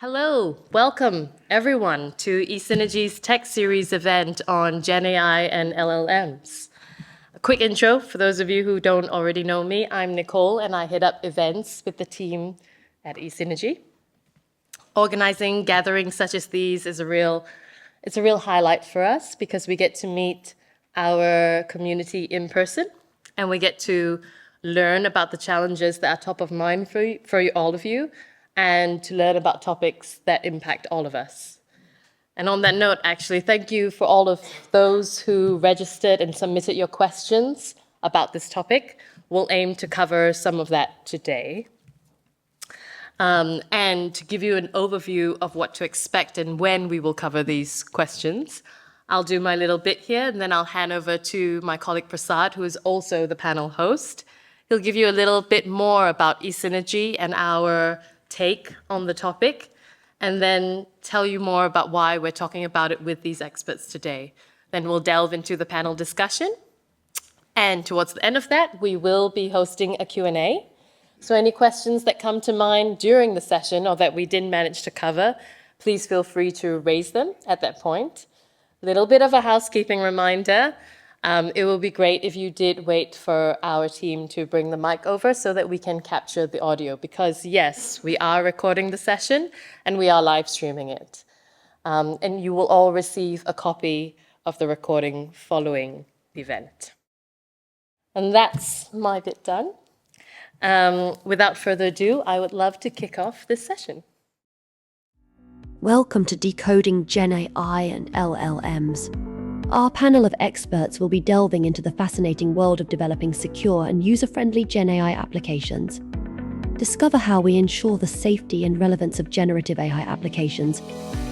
Hello, welcome everyone to esynergy's Tech Series event on Gen AI and LLMs. A quick intro for those of you who don't already know me. I'm Nicole and I head up events with the team at esynergy. Organizing gatherings such as these is a real highlight for us because we get to meet our community in person and we get to learn about the challenges that are top of mind for all of you, and to learn about topics that impact all of us. And on that note, actually, thank you for all of those who registered and submitted your questions about this topic. We'll aim to cover some of that today. And to give you an overview of what to expect and when we will cover these questions, I'll do my little bit here, and then I'll hand over to my colleague Prasad, who is also the panel host. He'll give you a little bit more about esynergy and our take on the topic, and then tell you more about why we're talking about it with these experts today. Then we'll delve into the panel discussion. And towards the end of that, we will be hosting a Q&A. So any questions that come to mind during the session or that we didn't manage to cover, please feel free to raise them at that point. A little bit of a housekeeping reminder. It will be great if you did wait for our team to bring the mic over so that we can capture the audio, because yes, we are recording the session and we are live streaming it. And you will all receive a copy of the recording following the event. And that's my bit done. Without further ado, I would love to kick off this session. Welcome to Decoding Gen AI and LLMs. Our panel of experts will be delving into the fascinating world of developing secure and user-friendly Gen AI applications. Discover how we ensure the safety and relevance of generative AI applications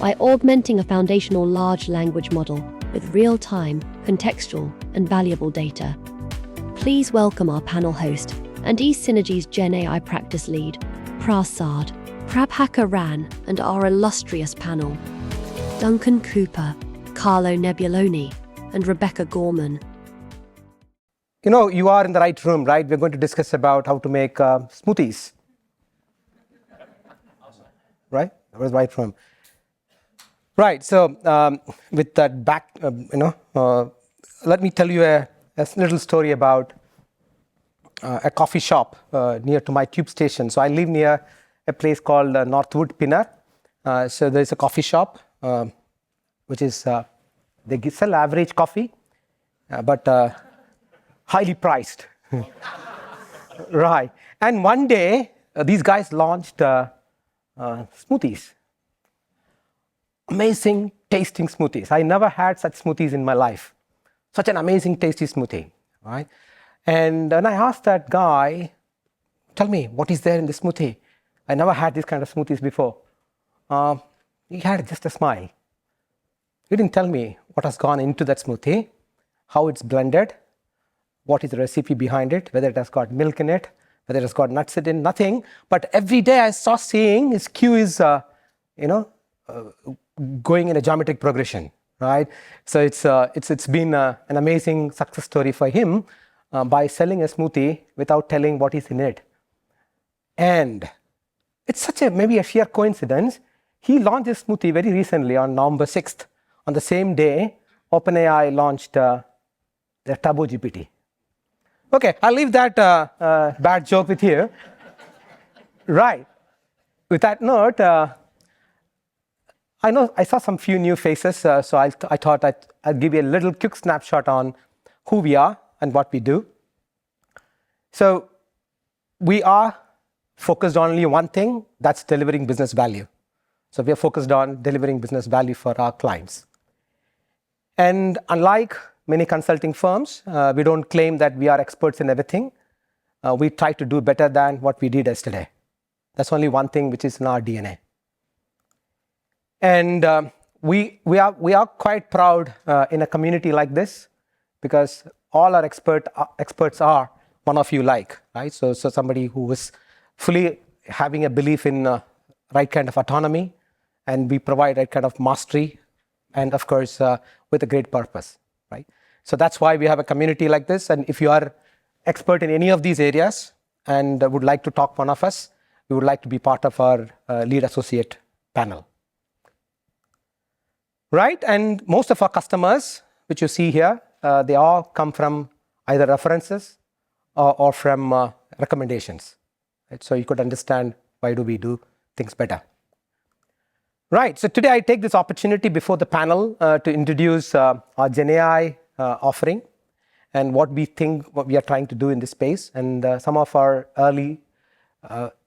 by augmenting a foundational large language model with real-time, contextual, and valuable data. Please welcome our panel host and esynergy's Gen AI practice lead, Prasad Prabhakaran, and our illustrious panel, Duncan Cooper, Carlo Nebuloni, and Rebecca Gorman. You know, you are in the right room, right? We're going to discuss about how to make smoothies. Right? That was the right room. Right, so with that back, let me tell you a little story about a coffee shop near to my tube station. So I live near a place called Northwood Pinner. So there's a coffee shop, which is, they sell average coffee, but highly priced. Right. And one day, these guys launched smoothies. Amazing tasting smoothies. I never had such smoothies in my life. Such an amazing tasty smoothie, right? And then I asked that guy, tell me, what is there in the smoothie? I never had this kind of smoothies before. He had just a smile. He didn't tell me what has gone into that smoothie, how it's blended, what is the recipe behind it, whether it has got milk in it, whether it has got nuts in it, nothing. But every day I saw seeing his queue is, going in a geometric progression, right? So it's been an amazing success story for him by selling a smoothie without telling what is in it. And it's maybe a sheer coincidence. He launched this smoothie very recently on November 6th. On the same day, OpenAI launched their Turbo GPT. Okay, I'll leave that bad joke with you. Right. With that note, I saw some few new faces, so I thought I'd give you a little quick snapshot on who we are and what we do. So we are focused on only one thing, that's delivering business value. So we are focused on delivering business value for our clients. And unlike many consulting firms, we don't claim that we are experts in everything. We try to do better than what we did yesterday. That's only one thing which is in our DNA. And we are quite proud in a community like this, because all our experts are one of you like, right? So somebody who is fully having a belief in right kind of autonomy, and we provide right kind of mastery, and of course, with a great purpose, right? So that's why we have a community like this. And if you are expert in any of these areas and would like to talk one of us, we would like to be part of our lead associate panel. Right, and most of our customers, which you see here, they all come from either references or from recommendations. Right? So you could understand why do we do things better. Right, so today I take this opportunity before the panel to introduce our GenAI offering and what we think, what we are trying to do in this space, and some of our early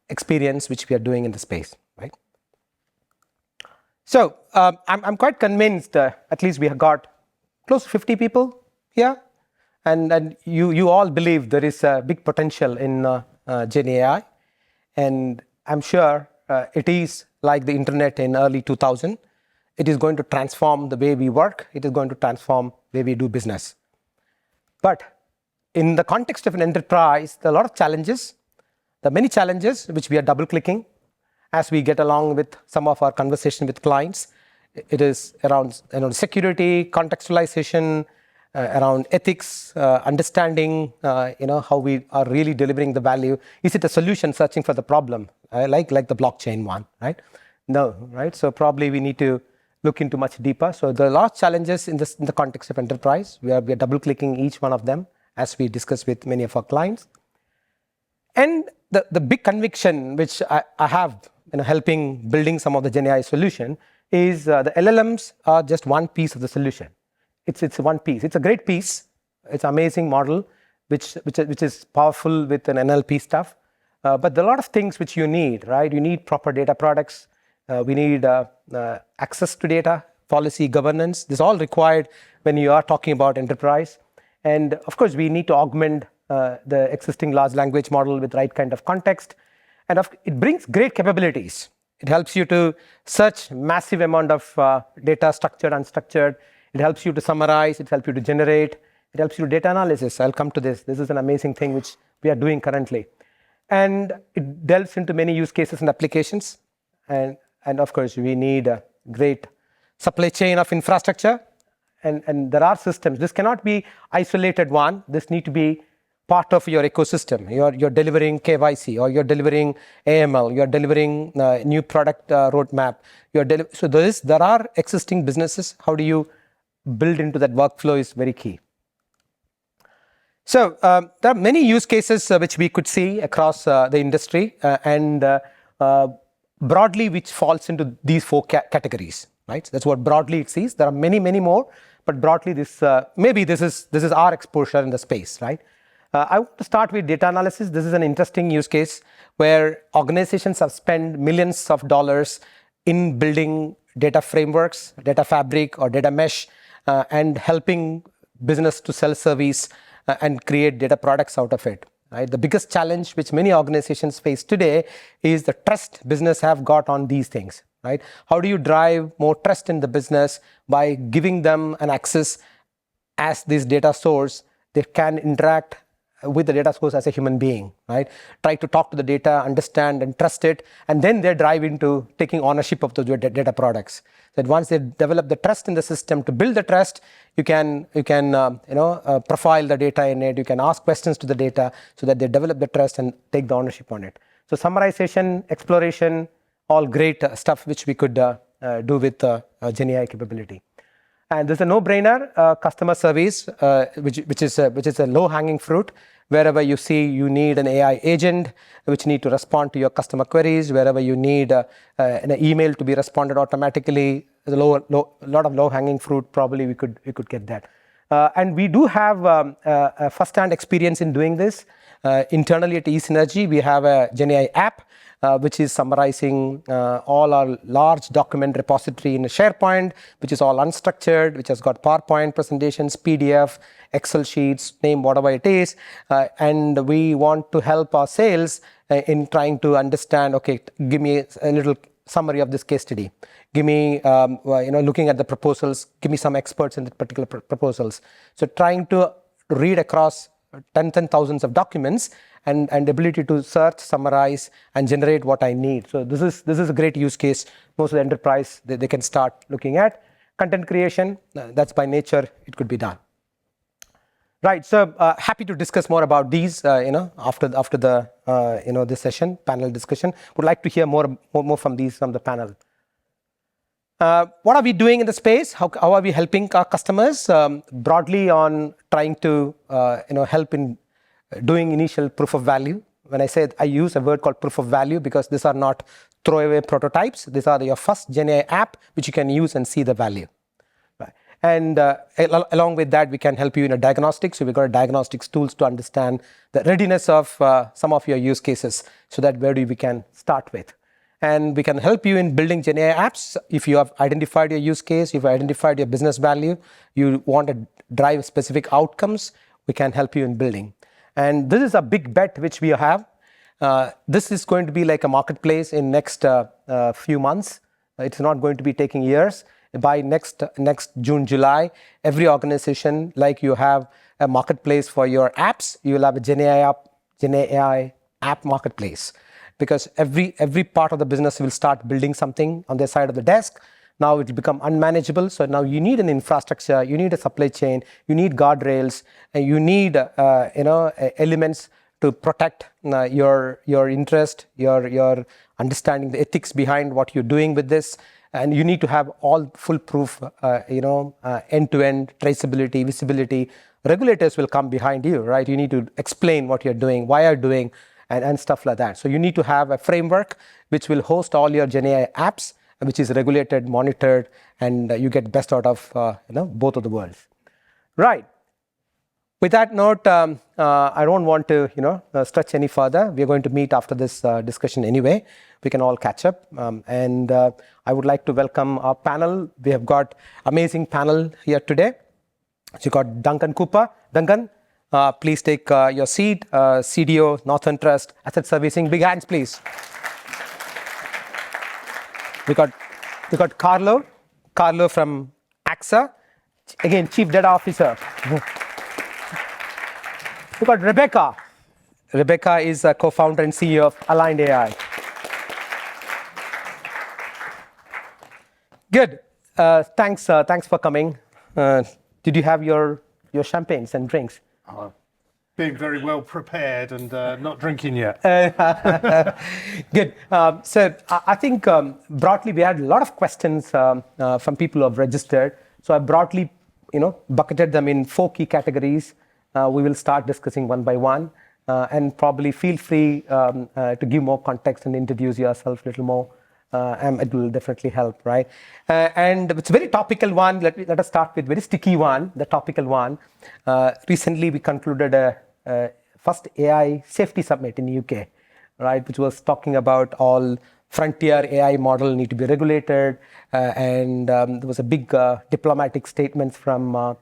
experience which we are doing in the space. Right. So I'm quite convinced, at least we have got close to 50 people here, and you all believe there is a big potential in GenAI, and I'm sure it is like the internet in early 2000. It is going to transform the way we work. It is going to transform the way we do business. But in the context of an enterprise, there are a lot of challenges. There are many challenges which we are double-clicking as we get along with some of our conversation with clients. It is around security, contextualization, around ethics, understanding how we are really delivering the value. Is it a solution searching for the problem, like the blockchain one, right? No, right? So probably we need to look into much deeper. So there are large challenges in the context of enterprise. We are double-clicking each one of them as we discuss with many of our clients. And the big conviction which I have helping building some of the GenAI solution is the LLMs are just one piece of the solution. It's one piece. It's a great piece. It's an amazing model which is powerful with an NLP stuff. But there are a lot of things which you need, right? You need proper data products. We need access to data, policy, governance. This is all required when you are talking about enterprise. And of course, we need to augment the existing large language model with right kind of context. And it brings great capabilities. It helps you to search massive amount of data, structured, unstructured. It helps you to summarize. It helps you to generate. It helps you to data analysis. I'll come to this. This is an amazing thing which we are doing currently. And it delves into many use cases and applications. And of course, we need a great supply chain of infrastructure. And there are systems. This cannot be isolated one. This need to be part of your ecosystem. You're delivering KYC, or you're delivering AML, you're delivering new product roadmap. So there are existing businesses. How do you build into that workflow is very key. So there are many use cases which we could see across the industry, and broadly which falls into these four categories. Right? That's what broadly it sees. There are many more, but broadly this is our exposure in the space, right? I want to start with data analysis. This is an interesting use case where organizations have spent millions of dollars in building data frameworks, data fabric, or data mesh, and helping business to self-service and create data products out of it. Right? The biggest challenge which many organizations face today is the trust business have got on these things. Right? How do you drive more trust in the business by giving them an access as this data source? They can interact with the data source as a human being, right? Try to talk to the data, understand and trust it, and then they drive into taking ownership of those data products. That once they develop the trust in the system, to build the trust, you can profile the data in it. You can ask questions to the data so that they develop the trust and take the ownership on it. So summarization, exploration, all great stuff which we could do with GenAI capability. And there's a no-brainer customer service, which is a low-hanging fruit. Wherever you see you need an AI agent which need to respond to your customer queries, wherever you need an email to be responded automatically, there's a lot of low-hanging fruit. Probably we could get that. And we do have a first-hand experience in doing this. Internally at esynergy, we have a GenAI app which is summarizing all our large document repository in a SharePoint, which is all unstructured, which has got PowerPoint presentations, PDF, Excel sheets, name whatever it is. And we want to help our sales in trying to understand, okay, give me a little summary of this case study. Give me, looking at the proposals, give me some experts in the particular proposals. So trying to read across tens and thousands of documents and ability to search, summarize, and generate what I need. So this is a great use case. Most of the enterprise they can start looking at. Content creation, that's by nature, it could be done. Right, so happy to discuss more about these, after the this session, panel discussion. Would like to hear more from the panel. What are we doing in the space? How are we helping our customers? Broadly on trying to help in doing initial proof of value. When I say I use a word called proof of value because these are not throwaway prototypes. These are your first GenAI app which you can use and see the value. Right. And along with that, we can help you in a diagnostics. So we've got diagnostics tools to understand the readiness of some of your use cases so that where we can start with. And we can help you in building GenAI apps. If you have identified your use case, if you identified your business value, you want to drive specific outcomes, we can help you in building. And this is a big bet which we have. This is going to be like a marketplace in next few months. It's not going to be taking years. By next June, July, every organization, like you have a marketplace for your apps, you will have a GenAI app marketplace. Because every part of the business will start building something on their side of the desk. Now it will become unmanageable. So now you need an infrastructure, you need a supply chain, you need guardrails, and you need elements to protect your interest, your understanding the ethics behind what you're doing with this. And you need to have all foolproof, end-to-end traceability, visibility. Regulators will come behind you, right? You need to explain what you're doing, why you're doing, and stuff like that. So you need to have a framework which will host all your GenAI apps, which is regulated, monitored, and you get best out of both of the worlds. Right. With that note, I don't want to stretch any further. We're going to meet after this discussion anyway. We can all catch up. And I would like to welcome our panel. We have got amazing panel here today. So you got Duncan Cooper. Duncan, please take your seat. CDO, Northern Trust, Asset Servicing. Big hands, please. We got Carlo from AXA, again, Chief Data Officer. We got Rebecca. Rebecca is a co-founder and CEO of Aligned AI. Good. Thanks for coming. Did you have your champagnes and drinks? Being very well prepared and not drinking yet. Good. So I think broadly we had a lot of questions from people who have registered. So I broadly, bucketed them in 4 key categories. We will start discussing one by one, and probably feel free to give more context and introduce yourself a little more. And it will definitely help, right? And it's a very topical one. Let us start with very sticky one, the topical one. Recently, we concluded a first AI safety summit in the UK, right? Which was talking about all frontier AI model need to be regulated. And there was a big diplomatic statement from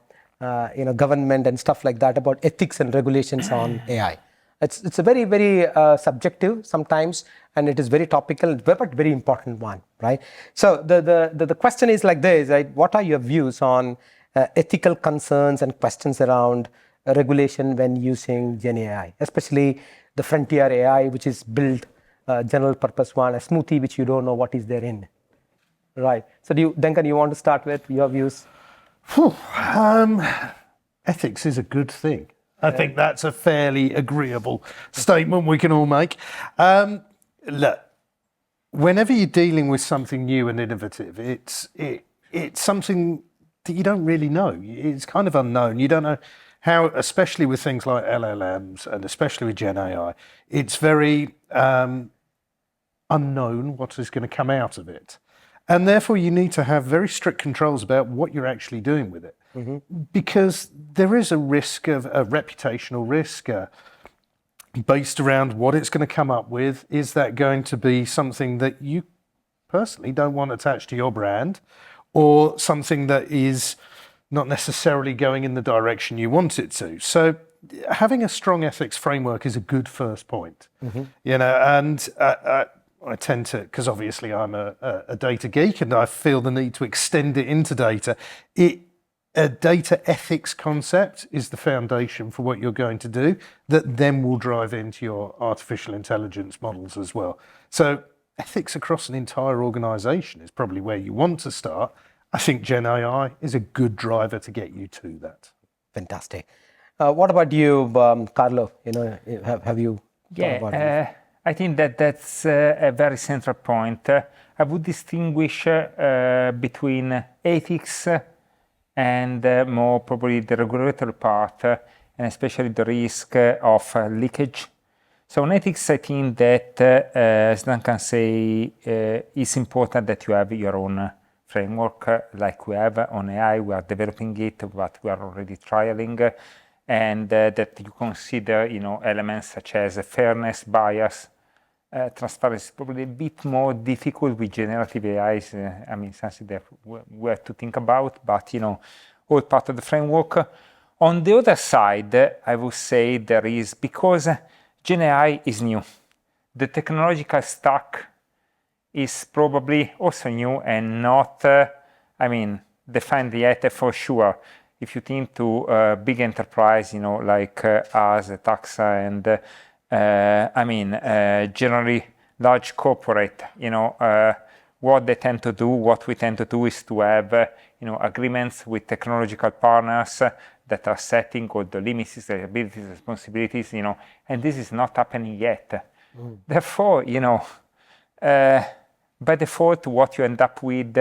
government and stuff like that about ethics and regulations on AI. It's a very, very subjective sometimes, and it is very topical, but very important one, right? So the question is like this, right? What are your views on ethical concerns and questions around regulation when using GenAI, especially the frontier AI, which is built general purpose one, a smoothie which you don't know what is therein, right? So Duncan, you want to start with your views? Ethics is a good thing. I think that's a fairly agreeable statement we can all make. Look, whenever you're dealing with something new and innovative, it's something that you don't really know. It's kind of unknown. You don't know how, especially with things like LLMs and especially with Gen AI, it's very unknown what is going to come out of it. And therefore, you need to have very strict controls about what you're actually doing with it. Mm-hmm. Because there is a risk of a reputational risk based around what it's going to come up with. Is that going to be something that you personally don't want attached to your brand, or something that is not necessarily going in the direction you want it to? So having a strong ethics framework is a good first point. Mm-hmm. And I tend to, because obviously I'm a data geek and I feel the need to extend it into data. A data ethics concept is the foundation for what you're going to do that then will drive into your artificial intelligence models as well. So ethics across an entire organization is probably where you want to start. I think Gen AI is a good driver to get you to that. Fantastic. What about you, Carlo? Have you thought about this? I think that that's a very central point. I would distinguish between ethics and more probably the regulatory part, and especially the risk of leakage. So in ethics, I think that, as Duncan say, it's important that you have your own framework like we have on AI. We are developing it, but we are already trialing, and that you consider, elements such as fairness, bias, transparency is probably a bit more difficult with generative AIs. Something that we have to think about, but all part of the framework. On the other side, I would say there is, because Gen AI is new, the technological stack is probably also new and not, defined yet for sure. If you think to big enterprise, like us at AXA and generally large corporate, what they tend to do, what we tend to do is to have, agreements with technological partners that are setting all the limits, liabilities, responsibilities, and this is not happening yet. Therefore, by default, what you end up with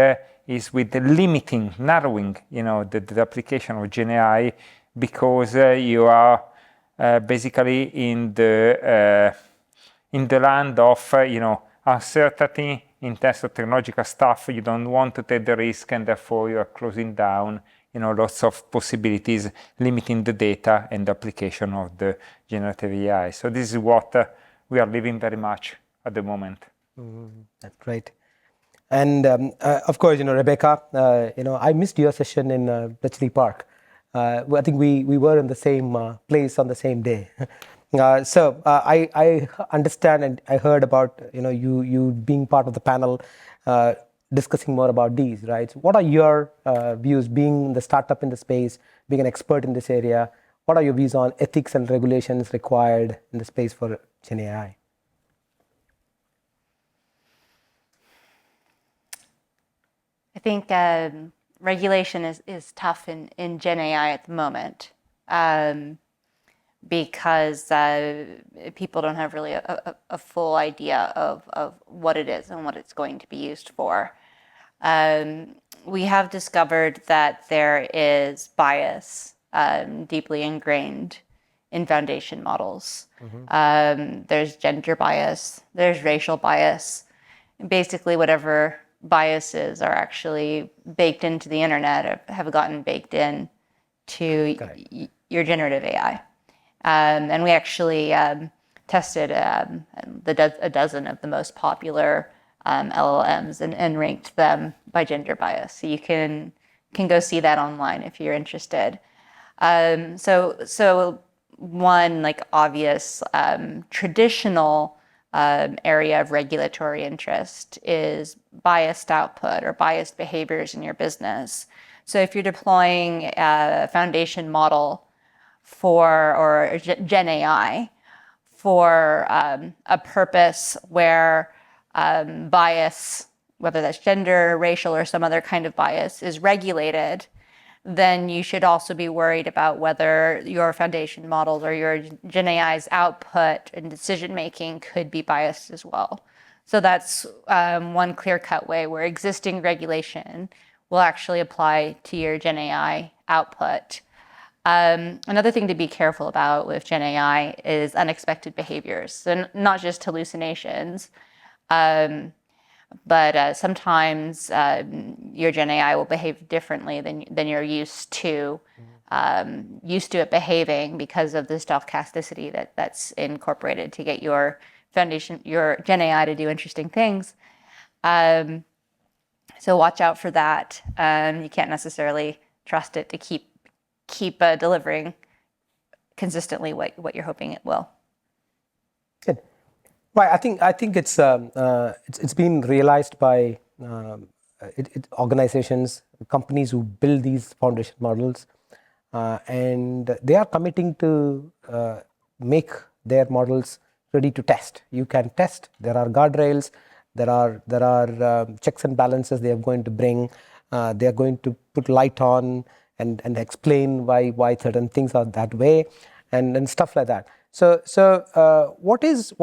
is with the limiting, narrowing, the application of Gen AI, because you are basically in the land of uncertainty in terms of technological stuff. You don't want to take the risk, and therefore you are closing down lots of possibilities, limiting the data and the application of the generative AI. So this is what we are living very much at the moment. That's great. And of course, Rebecca, I missed your session in Bletchley Park. I think we were in the same place on the same day. So I understand, and I heard about you being part of the panel discussing more about these, right? So what are your views, being the startup in the space, being an expert in this area? What are your views on ethics and regulations required in the space for Gen AI? I think regulation is tough in Gen AI at the moment, because people don't have really a full idea of what it is and what it's going to be used for. We have discovered that there is bias deeply ingrained in foundation models. There's gender bias, there's racial bias, and basically whatever biases are actually baked into the internet have gotten baked in to your generative AI. And we actually tested a dozen of the most popular LLMs and ranked them by gender bias. So you can go see that online if you're interested. So one obvious traditional area of regulatory interest is biased output or biased behaviors in your business. So if you're deploying a foundation model or Gen AI for a purpose where bias, whether that's gender, racial, or some other kind of bias, is regulated, then you should also be worried about whether your foundation models or your Gen AI's output and decision-making could be biased as well. So that's one clear-cut way where existing regulation will actually apply to your Gen AI output. Another thing to be careful about with Gen AI is unexpected behaviors. So not just hallucinations, but sometimes your Gen AI will behave differently than you're used to it behaving because of the stochasticity that's incorporated to get your Gen AI to do interesting things. So watch out for that. You can't necessarily trust it to keep delivering consistently what you're hoping it will. Good. Right. I think it's been realized by organizations, companies who build these foundation models, and they are committing to make their models ready to test. You can test. There are guardrails. There are checks and balances they are going to bring. They are going to put light on and explain why certain things are that way, and stuff like that. What is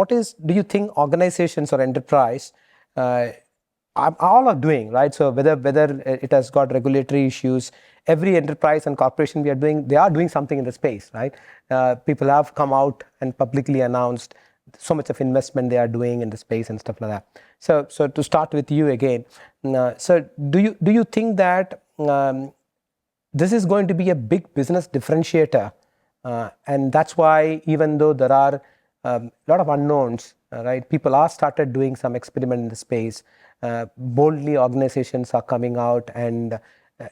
do you think organizations or enterprise all are doing, right? So whether it has got regulatory issues, every enterprise and corporation they are doing something in the space, right? People have come out and publicly announced so much of investment they are doing in the space and stuff like that. So to start with you again, so do you think that this is going to be a big business differentiator, and that's why even though there are a lot of unknowns, right? People are started doing some experiment in the space. Boldly, organizations are coming out and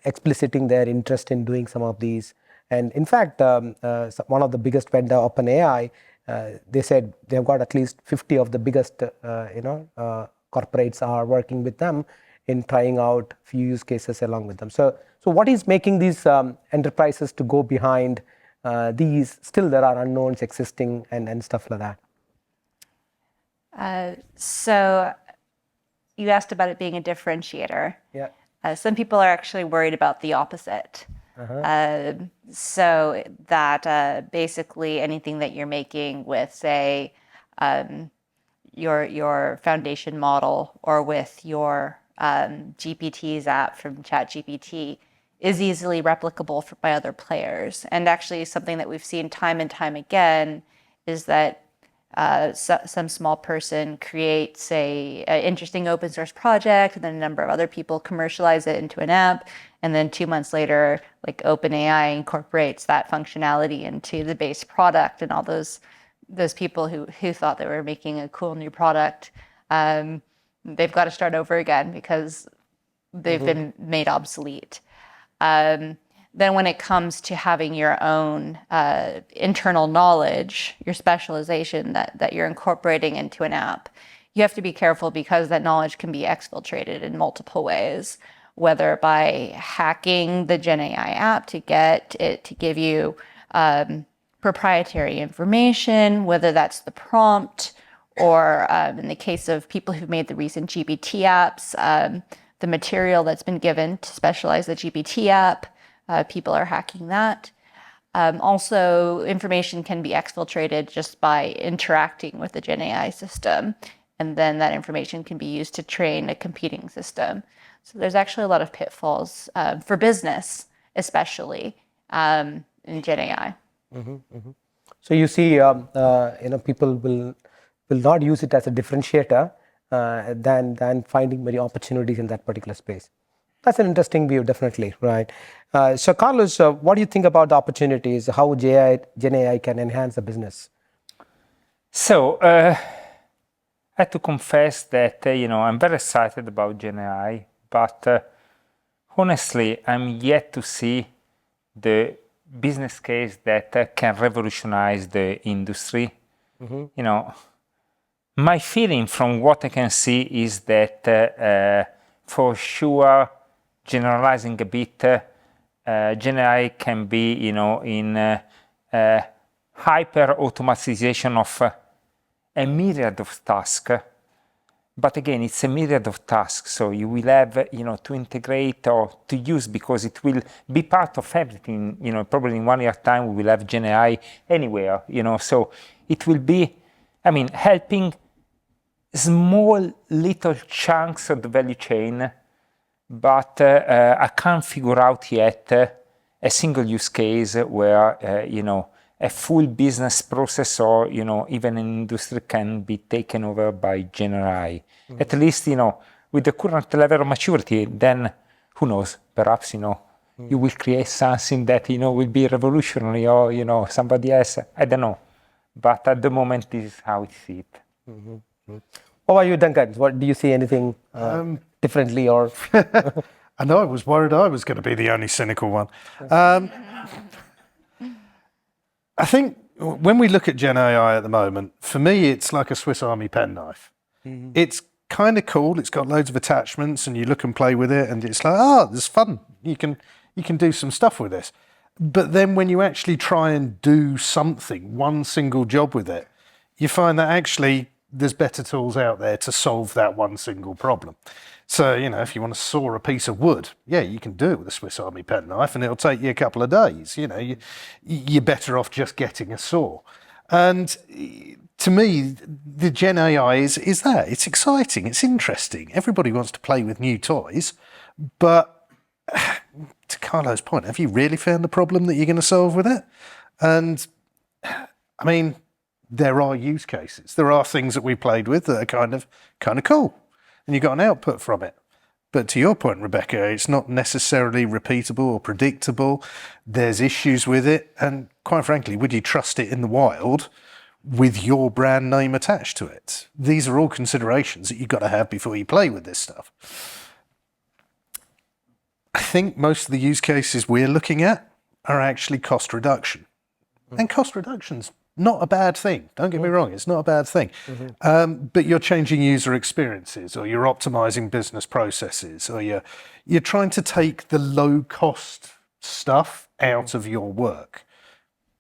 expliciting their interest in doing some of these. And in fact, one of the biggest vendor, OpenAI, they said they've got at least 50 of the biggest, corporates are working with them in trying out few use cases along with them. So what is making these enterprises to go behind these? Still, there are unknowns existing and stuff like that. So you asked about it being a differentiator. Yeah. Some people are actually worried about the opposite. So that basically anything that you're making with, say, your foundation model or with your GPT's app from ChatGPT is easily replicable by other players. And actually something that we've seen time and time again is that some small person creates an interesting open source project, and then a number of other people commercialize it into an app, and then 2 months later, like OpenAI incorporates that functionality into the base product, and all those people who thought they were making a cool new product, they've got to start over again because they've been made obsolete. Then when it comes to having your own internal knowledge, your specialization that you're incorporating into an app, you have to be careful because that knowledge can be exfiltrated in multiple ways, whether by hacking the GenAI app to get it to give you proprietary information, whether that's the prompt, or in the case of people who've made the recent GPT apps, the material that's been given to specialize the GPT app. People are hacking that. Also, information can be exfiltrated just by interacting with the GenAI system, and then that information can be used to train a competing system. So there's actually a lot of pitfalls for business, especially in GenAI. So you see, people will not use it as a differentiator than finding many opportunities in that particular space. That's an interesting view, definitely, right? So Carlos, what do you think about the opportunities, how GenAI can enhance the business? So I have to confess that, I'm very excited about GenAI, but honestly, I'm yet to see the business case that can revolutionize the industry. My feeling from what I can see is that for sure, generalizing a bit, GenAI can be, in hyper automatization of a myriad of tasks. But again, it's a myriad of tasks, so you will have, to integrate or to use because it will be part of everything. Probably in 1 year time we will have GenAI anywhere. So it will be, helping small little chunks of the value chain. But I can't figure out yet a single use case where, a full business process or, even an industry can be taken over by GenAI. At least, with the current level of maturity, then who knows, perhaps, you will create something that, will be revolutionary or, somebody else, I don't know. But at the moment, this is how I see it. What about you, Duncan? What do you see anything differently or? I know I was worried I was going to be the only cynical one. I think when we look at GenAI at the moment, for me, it's like a Swiss Army penknife. It's kind of cool. It's got loads of attachments and you look and play with it and it's like, this is fun. You can do some stuff with this. But then when you actually try and do something, one single job with it, you find that actually there's better tools out there to solve that one single problem. So, if you want to saw a piece of wood, you can do it with a Swiss Army penknife and it'll take you a couple of days. You're better off just getting a saw. And to me, the Gen AI is that. It's exciting, it's interesting. Everybody wants to play with new toys, but to Carlo's point, have you really found the problem that you're going to solve with it? And I mean, there are use cases. There are things that we played with that are kind of cool, and you got an output from it. But to your point, Rebecca, it's not necessarily repeatable or predictable. There's issues with it, and quite frankly, would you trust it in the wild with your brand name attached to it? These are all considerations that you've got to have before you play with this stuff. I think most of the use cases we're looking at are actually cost reduction. And cost reduction's not a bad thing. Don't get me wrong, it's not a bad thing. But you're changing user experiences, or you're optimizing business processes, or you're trying to take the low cost stuff out of your work.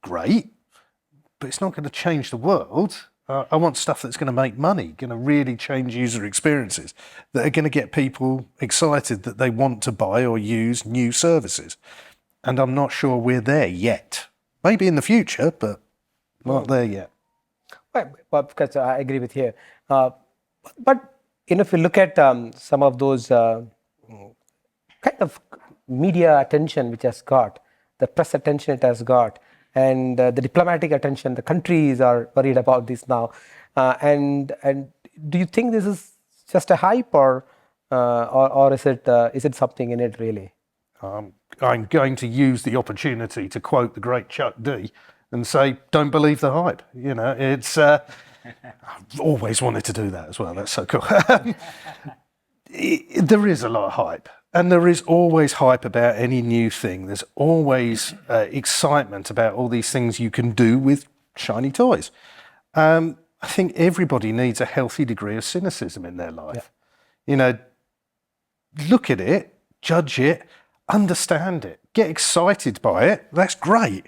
Great, but it's not going to change the world. I want stuff that's going to make money, going to really change user experiences, that are going to get people excited that they want to buy or use new services. And I'm not sure we're there yet. Maybe in the future, but not there yet. Well, because I agree with you. But if you look at some of those kind of media attention which has got, the press attention it has got, and the diplomatic attention, the countries are worried about this now. And do you think this is just a hype, or is it something in it really? I'm going to use the opportunity to quote the great Chuck D and say, don't believe the hype. You know, it's, I've always wanted to do that as well. That's so cool. There is a lot of hype, and there is always hype about any new thing. There's always excitement about all these things you can do with shiny toys. I think everybody needs a healthy degree of cynicism in their life. Yeah. You know, look at it, judge it, understand it, get excited by it. That's great.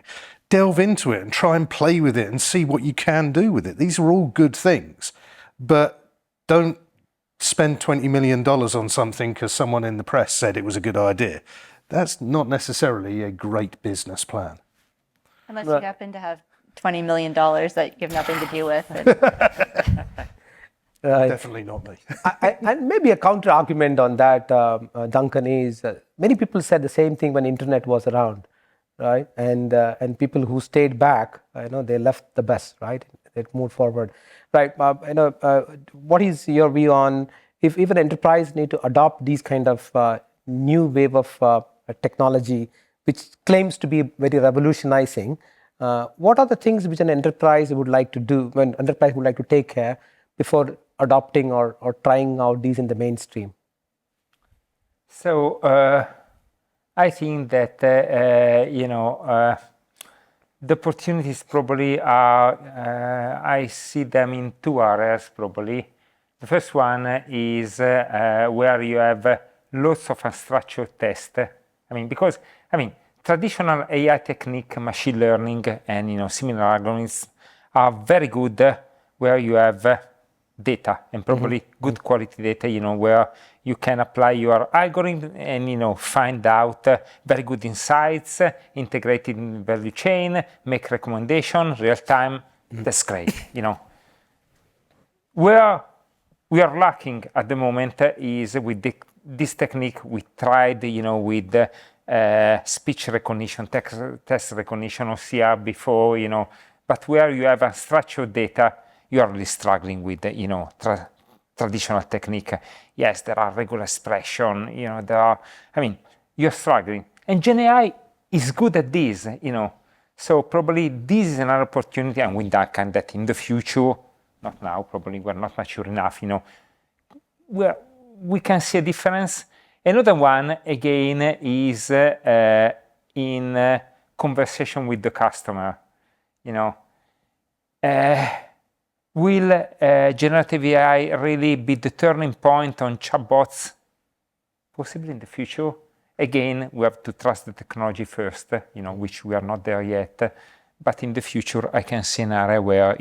Delve into it and try and play with it and see what you can do with it. These are all good things, but don't spend $20 million on something because someone in the press said it was a good idea. That's not necessarily a great business plan. Unless you happen to have $20 million that you have nothing to do with. Definitely not me. And maybe a counter argument on that, Duncan, is many people said the same thing when internet was around, right? And people who stayed back, they left the best, right? They moved forward, right? What is your view on if an enterprise need to adopt these kind of new wave of technology, which claims to be very revolutionizing? What are the things which an enterprise would like to do, when enterprise would like to take care before adopting or trying out these in the mainstream? So I think that the opportunities probably are, I see them in two areas probably. The first one is where you have lots of unstructured tests. Because traditional AI technique, machine learning, and similar algorithms are very good where you have data, and probably good quality data, where you can apply your algorithm and, find out very good insights, integrate it in value chain, make recommendation, real time. That's great, Where we are lacking at the moment is with this technique we tried, with speech recognition, text recognition, OCR before, but where you have unstructured data, you are really struggling with, traditional technique. Yes, there are regular expression, you're struggling. And Gen AI is good at this, So probably this is another opportunity, and with Duncan, that in the future, not now, probably we're not mature enough, where we can see a difference. Another one, again, is in conversation with the customer, Will generative AI really be the turning point on chatbots? Possibly in the future. Again, we have to trust the technology first, which we are not there yet. But in the future, I can see an area where,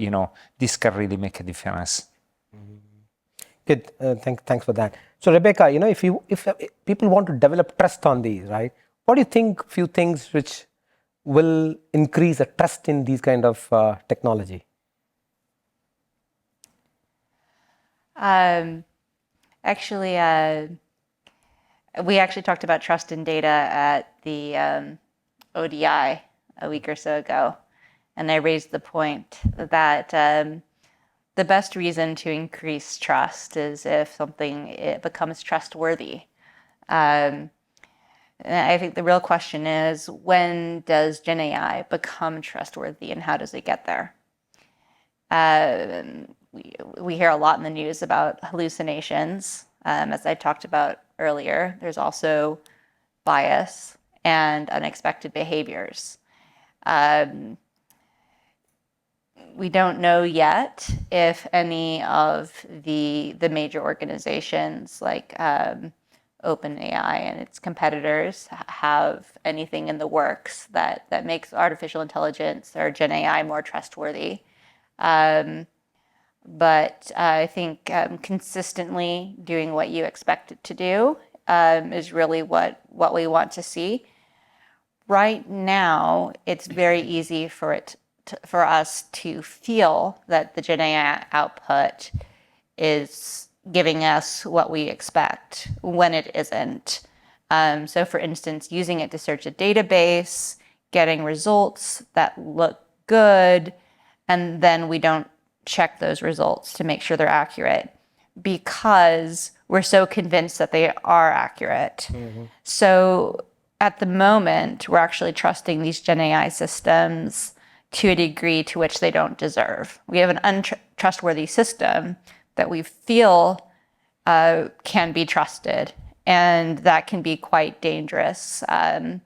this can really make a difference. Good. Thanks for that. So, Rebecca, if people want to develop trust on these, right? What do you think? Few things which will increase the trust in these kind of technology? Actually, we actually talked about trust in data at the ODI a week or so ago, and I raised the point that the best reason to increase trust is if it becomes trustworthy. And I think the real question is, when does Gen AI become trustworthy, and how does it get there? We hear a lot in the news about hallucinations. As I talked about earlier, there's also bias and unexpected behaviors. We don't know yet if any of the major organizations like OpenAI and its competitors have anything in the works that makes artificial intelligence or Gen AI more trustworthy. But I think consistently doing what you expect it to do is really what we want to see. Right now, it's very easy for us to feel that the Gen AI output is giving us what we expect when it isn't. So for instance, using it to search a database, getting results that look good, and then we don't check those results to make sure they're accurate because we're so convinced that they are accurate. Mm-hmm. So at the moment, we're actually trusting these Gen AI systems to a degree to which they don't deserve. We have an untrustworthy system that we feel can be trusted, and that can be quite dangerous in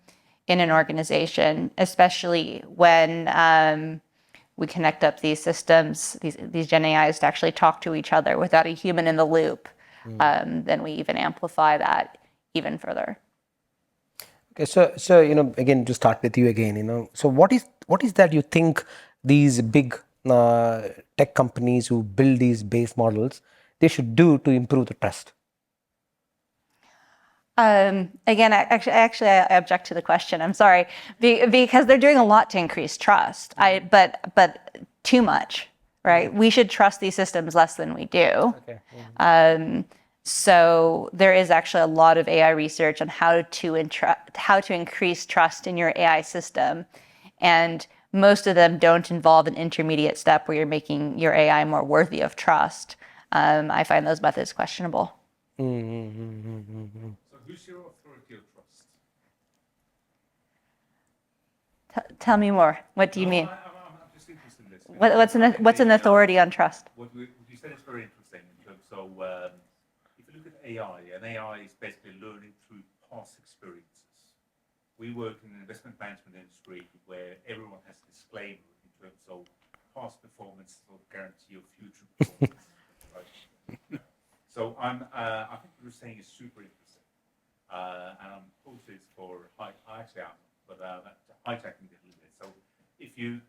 an organization, especially when we connect up these systems, these Gen AIs, to actually talk to each other without a human in the loop. Then we even amplify that even further. Okay, so again, to start with you again, so what is that you think these big tech companies who build these base models, they should do to improve the trust? Again, actually, I object to the question. I'm sorry, because they're doing a lot to increase trust. But too much, right? We should trust these systems less than we do. Okay. Mm-hmm. So there is actually a lot of AI research on how to increase trust in your AI system, and most of them don't involve an intermediate step where you're making your AI more worthy of trust. I find those methods questionable. Mm-hmm. So who's your authority of trust? Tell me more. What do you mean? I'm just interested in this. What's an authority on trust? What you said is very interesting in terms of if you look at AI, and AI is basically learning through past experiences. We work in the investment management industry where everyone has a disclaimer in terms of past performance will guarantee your future performance. Right? So I think what you're saying is super interesting, and I'm also for actually am, but hijacking it a little bit. So if you,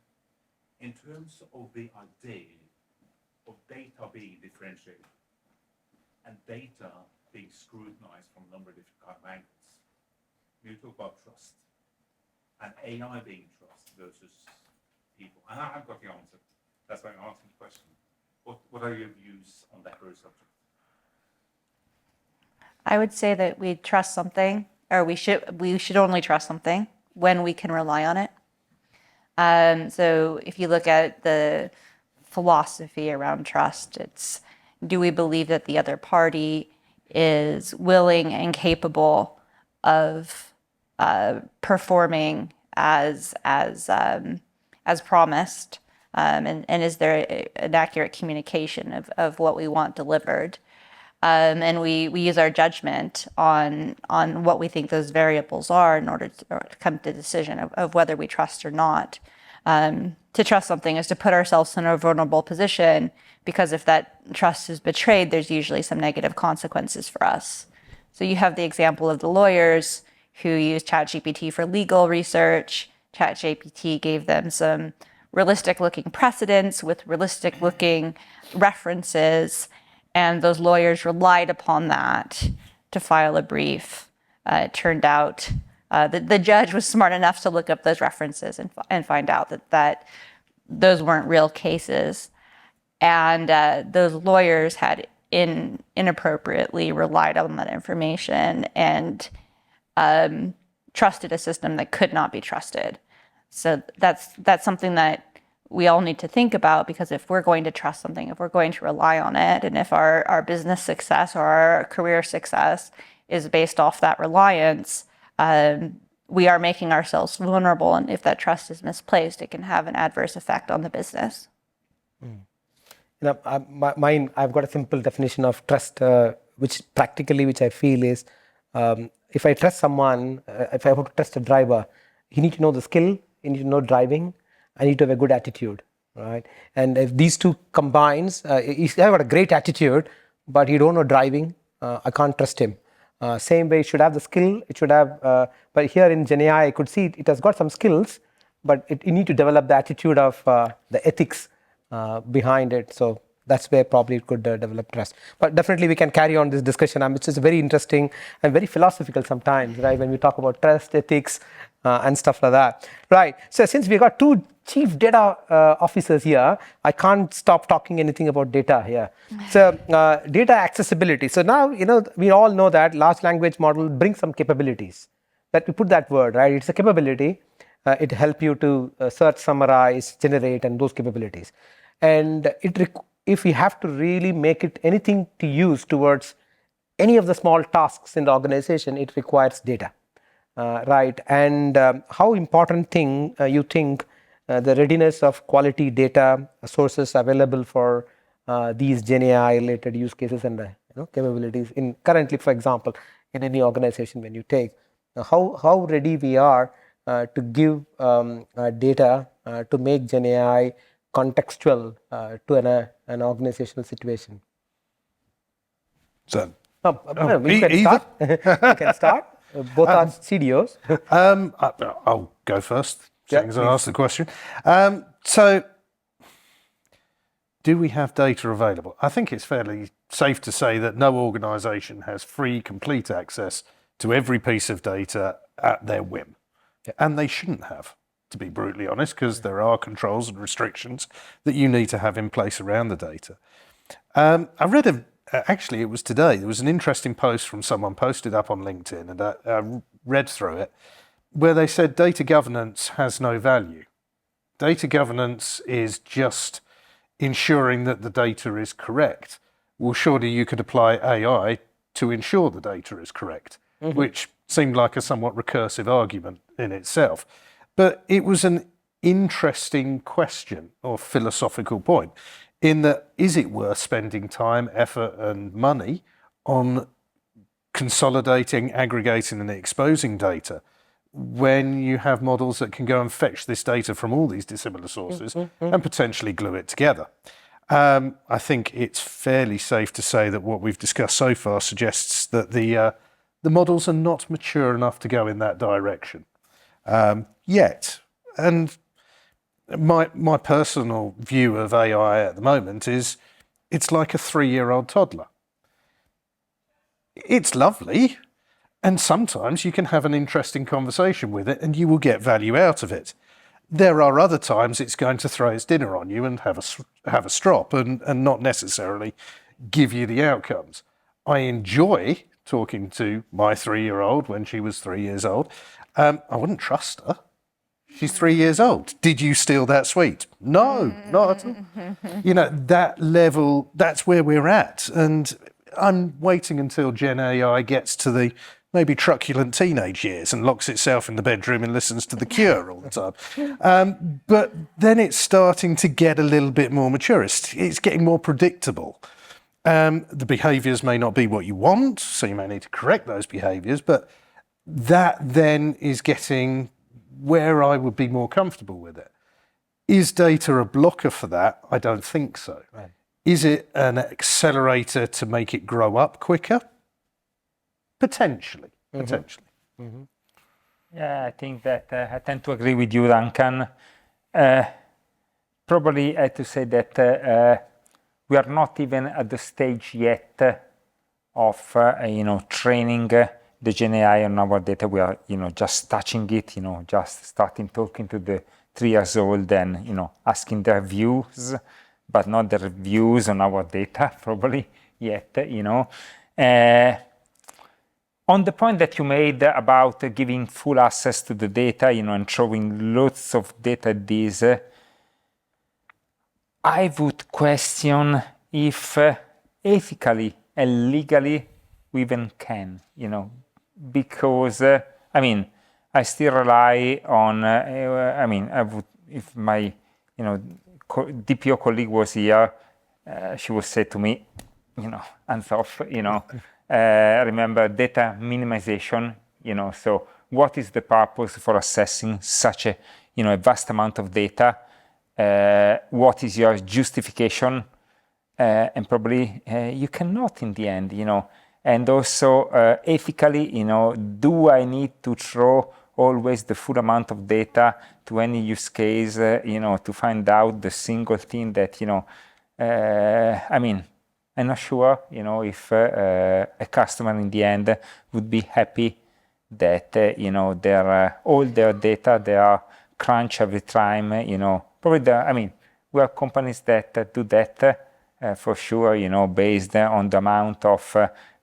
in terms of the idea of data being differentiated and data being scrutinized from a number of different kind of angles, you talk about trust and AI being trust versus people, and I haven't got the answer. That's why I'm asking the question. What are your views on that very subject? I would say that we trust something, or we should only trust something when we can rely on it. So if you look at the philosophy around trust, it's, do we believe that the other party is willing and capable of performing as promised, and is there an accurate communication of what we want delivered? And we use our judgment on what we think those variables are in order to come to the decision of whether we trust or not. To trust something is to put ourselves in a vulnerable position, because if that trust is betrayed, there's usually some negative consequences for us. So you have the example of the lawyers who use ChatGPT for legal research. ChatGPT gave them some realistic-looking precedents with realistic-looking references, and those lawyers relied upon that to file a brief. It turned out the judge was smart enough to look up those references and find out that those weren't real cases. And those lawyers had inappropriately relied on that information and trusted a system that could not be trusted. So that's something that we all need to think about, because if we're going to trust something, if we're going to rely on it, and if our business success or our career success is based off that reliance, we are making ourselves vulnerable. And if that trust is misplaced, it can have an adverse effect on the business. I've got a simple definition of trust, which I feel is, if I trust someone, if I want to trust a driver, he need to know the skill, he need to know driving, I need to have a good attitude, right? And if these two combines, if I've got a great attitude, but you don't know driving, I can't trust him. Same way, it should have the skill, it should have, but here in GenAI, I could see it has got some skills, but you need to develop the attitude of the ethics behind it. So that's where probably it could develop trust. But definitely we can carry on this discussion. It's just very interesting and very philosophical sometimes, right? When we talk about trust, ethics, and stuff like that. Right, so since we got two chief data officers here, I can't stop talking anything about data here. So data accessibility. So now, we all know that large language model brings some capabilities. That we put that word, right? It's a capability. It helps you to search, summarize, generate, and those capabilities. And if we have to really make it anything to use towards any of the small tasks in the organization, it requires data. Right, and how important thing you think the readiness of quality data sources available for these GenAI related use cases and capabilities in currently, for example, in any organization when you take, how ready we are to give data to make GenAI contextual to an organizational situation. So, you can start. You can start. Both are CDOs. I'll go first, seeing as I asked the question. So, do we have data available? I think it's fairly safe to say that no organisation has free, complete access to every piece of data at their whim. And they shouldn't have, to be brutally honest, because there are controls and restrictions that you need to have in place around the data. I read actually, it was today. There was an interesting post from someone posted up on LinkedIn, and I read through it, where they said data governance has no value. Data governance is just ensuring that the data is correct. Well, surely you could apply AI to ensure the data is correct, which seemed like a somewhat recursive argument in itself. But it was an interesting question or philosophical point, in that, is it worth spending time, effort, and money on consolidating, aggregating, and exposing data when you have models that can go and fetch this data from all these dissimilar sources and potentially glue it together? I think it's fairly safe to say that what we've discussed so far suggests that the models are not mature enough to go in that direction yet. And my personal view of AI at the moment is it's like a 3-year-old toddler. It's lovely, and sometimes you can have an interesting conversation with it and you will get value out of it. There are other times it's going to throw its dinner on you and have a strop and not necessarily give you the outcomes. I enjoy talking to my 3-year-old when she was 3 years old. I wouldn't trust her. She's 3 years old. Did you steal that sweet? No, not at all. That level, that's where we're at. And I'm waiting until Gen AI gets to the maybe truculent teenage years and locks itself in the bedroom and listens to The Cure all the time. But then it's starting to get a little bit more mature. It's getting more predictable. The behaviours may not be what you want, so you may need to correct those behaviours, but that then is getting where I would be more comfortable with it. Is data a blocker for that? I don't think so. Right. Is it an accelerator to make it grow up quicker? Potentially. Yeah, I think that I tend to agree with you, Duncan. Probably I have to say that we are not even at the stage yet of training the GenAI on our data. We are just touching it, just starting talking to the 3 years old and asking their views, but not their views on our data probably yet, On the point that you made about giving full access to the data, and throwing lots of data at this, I would question if ethically and legally we even can, because, I still rely on, I would, if my, DPO colleague was here, she would say to me, hands off, remember data minimization, so what is the purpose for assessing such a, a vast amount of data? What is your justification? And probably you cannot in the end, and also ethically, do I need to throw always the full amount of data to any use case, to find out the single thing that, I'm not sure, if a customer in the end would be happy that, their all their data, they are crunch every time, probably we have companies that do that for sure, based on the amount of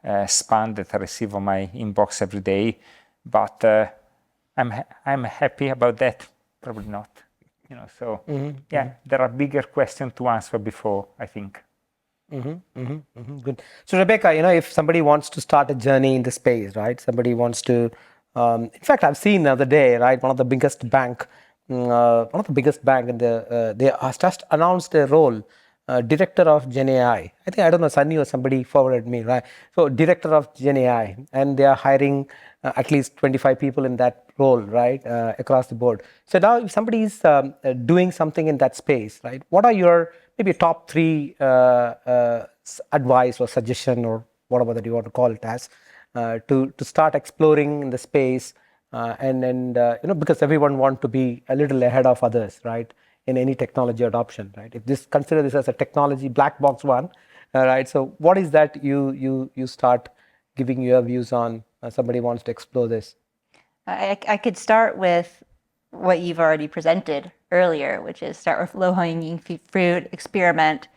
spam that I receive on my inbox every day. But I'm happy about that, probably not. So there are bigger questions to answer before, I think. Good. So Rebecca, if somebody wants to start a journey in the space, right? Somebody wants to, in fact, I've seen the other day, right? One of the biggest bank in the, they just announced a role, director of Gen AI. I don't know, Sunny or somebody forwarded me, right? So director of Gen AI, and they are hiring at least 25 people in that role, right? Across the board. So now if somebody is doing something in that space, right? What are your maybe top 3 advice or suggestion or whatever that you want to call it as, to start exploring in the space, and because everyone want to be a little ahead of others, right? In any technology adoption, right? If this consider this as a technology black box one, right? So what is that you start giving your views on? Somebody wants to explore this. I could start with what you've already presented earlier, which is start with low-hanging fruit, experiment.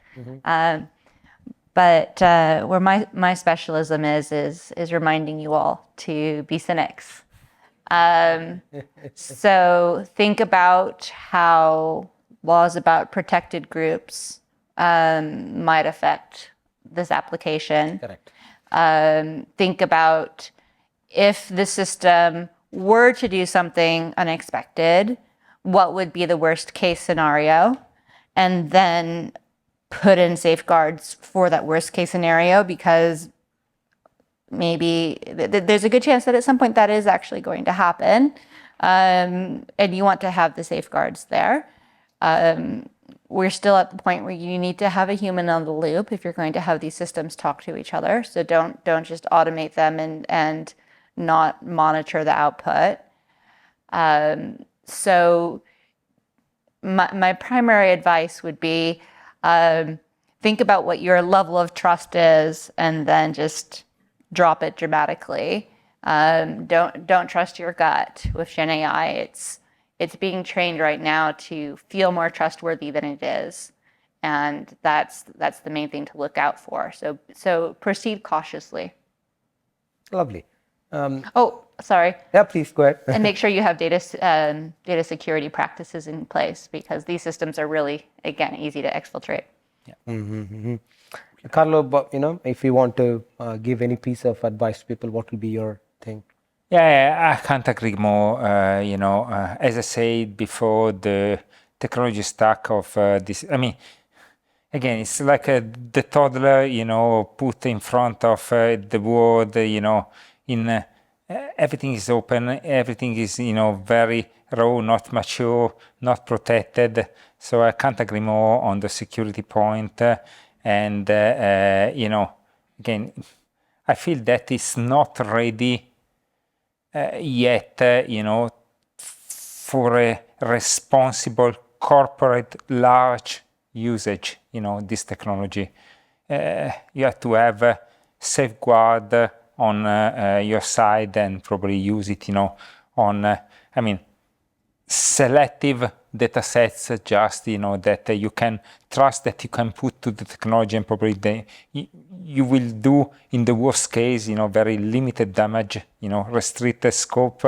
But where my specialism is reminding you all to be cynics. So think about how laws about protected groups might affect this application. Correct. Think about if the system were to do something unexpected, what would be the worst case scenario? And then put in safeguards for that worst case scenario, because maybe there's a good chance that at some point that is actually going to happen. And you want to have the safeguards there. We're still at the point where you need to have a human on the loop if you're going to have these systems talk to each other. So don't just automate them and not monitor the output. So my primary advice would be think about what your level of trust is and then just drop it dramatically. Don't trust your gut with Gen AI. It's being trained right now to feel more trustworthy than it is. And that's the main thing to look out for. So proceed cautiously. Lovely. Sorry. Yeah, please go ahead. And make sure you have data security practices in place, because these systems are really, again, easy to exfiltrate. Yeah. Carlo, if you want to give any piece of advice to people, what will be your thing? Yeah, I can't agree more. As I said before, the technology stack of this, again, it's like the toddler, put in front of the world, in everything is open, everything is, very raw, not mature, not protected. So I can't agree more on the security point. And, again, I feel that it's not ready yet, for a responsible corporate large usage, this technology. You have to have a safeguard on your side and probably use it, on, selective data sets, just that you can trust that you can put to the technology, and probably you will do, in the worst case, very limited damage, restricted scope,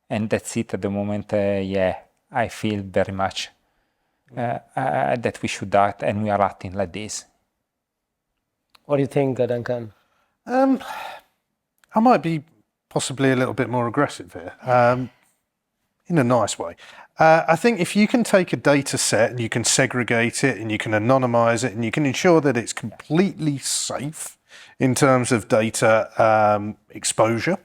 and that's it at the moment. I feel very much that we should act, and we are acting like this. What do you think, Duncan? I might be possibly a little bit more aggressive here, in a nice way. I think if you can take a data set and you can segregate it and you can anonymize it and you can ensure that it's completely safe in terms of data exposure,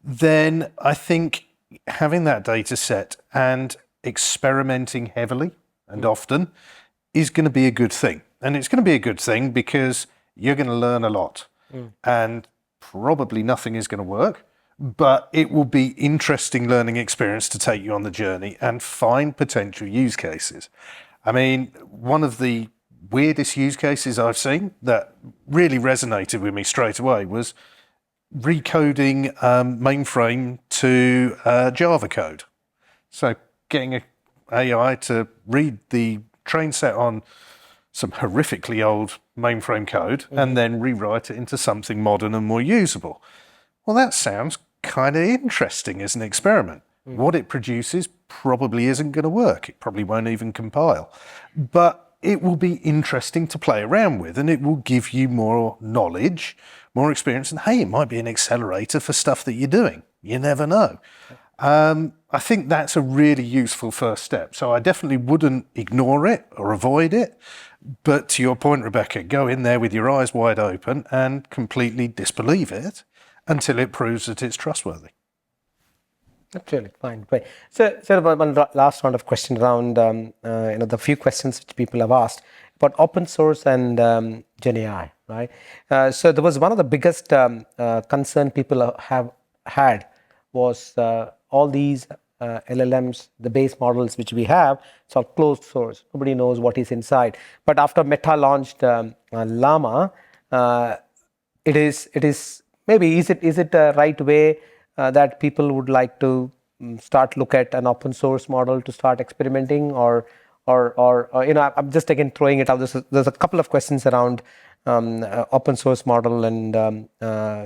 then I think having that data set and experimenting heavily and often is going to be a good thing. And it's going to be a good thing because you're going to learn a lot. And probably nothing is going to work, but it will be interesting learning experience to take you on the journey and find potential use cases. I mean, one of the weirdest use cases I've seen that really resonated with me straight away was recoding mainframe to Java code. So getting an AI to read the train set on some horrifically old mainframe code and then rewrite it into something modern and more usable. Well, that sounds kind of interesting as an experiment. What it produces probably isn't going to work. It probably won't even compile. But it will be interesting to play around with, and it will give you more knowledge, more experience, and hey, it might be an accelerator for stuff that you're doing. You never know. I think that's a really useful first step. So I definitely wouldn't ignore it or avoid it. But to your point, Rebecca, go in there with your eyes wide open and completely disbelieve it until it proves that it's trustworthy. Absolutely, fine. Great. So one last round of questions around the few questions which people have asked about open source and Gen AI, right? So there was one of the biggest concern people have had was all these LLMs, the base models which we have, it's all closed source. Nobody knows what is inside. But after Meta launched Llama, it is maybe is it a right way that people would like to start look at an open source model to start experimenting, or I'm just again throwing it out. There's a couple of questions around open source model and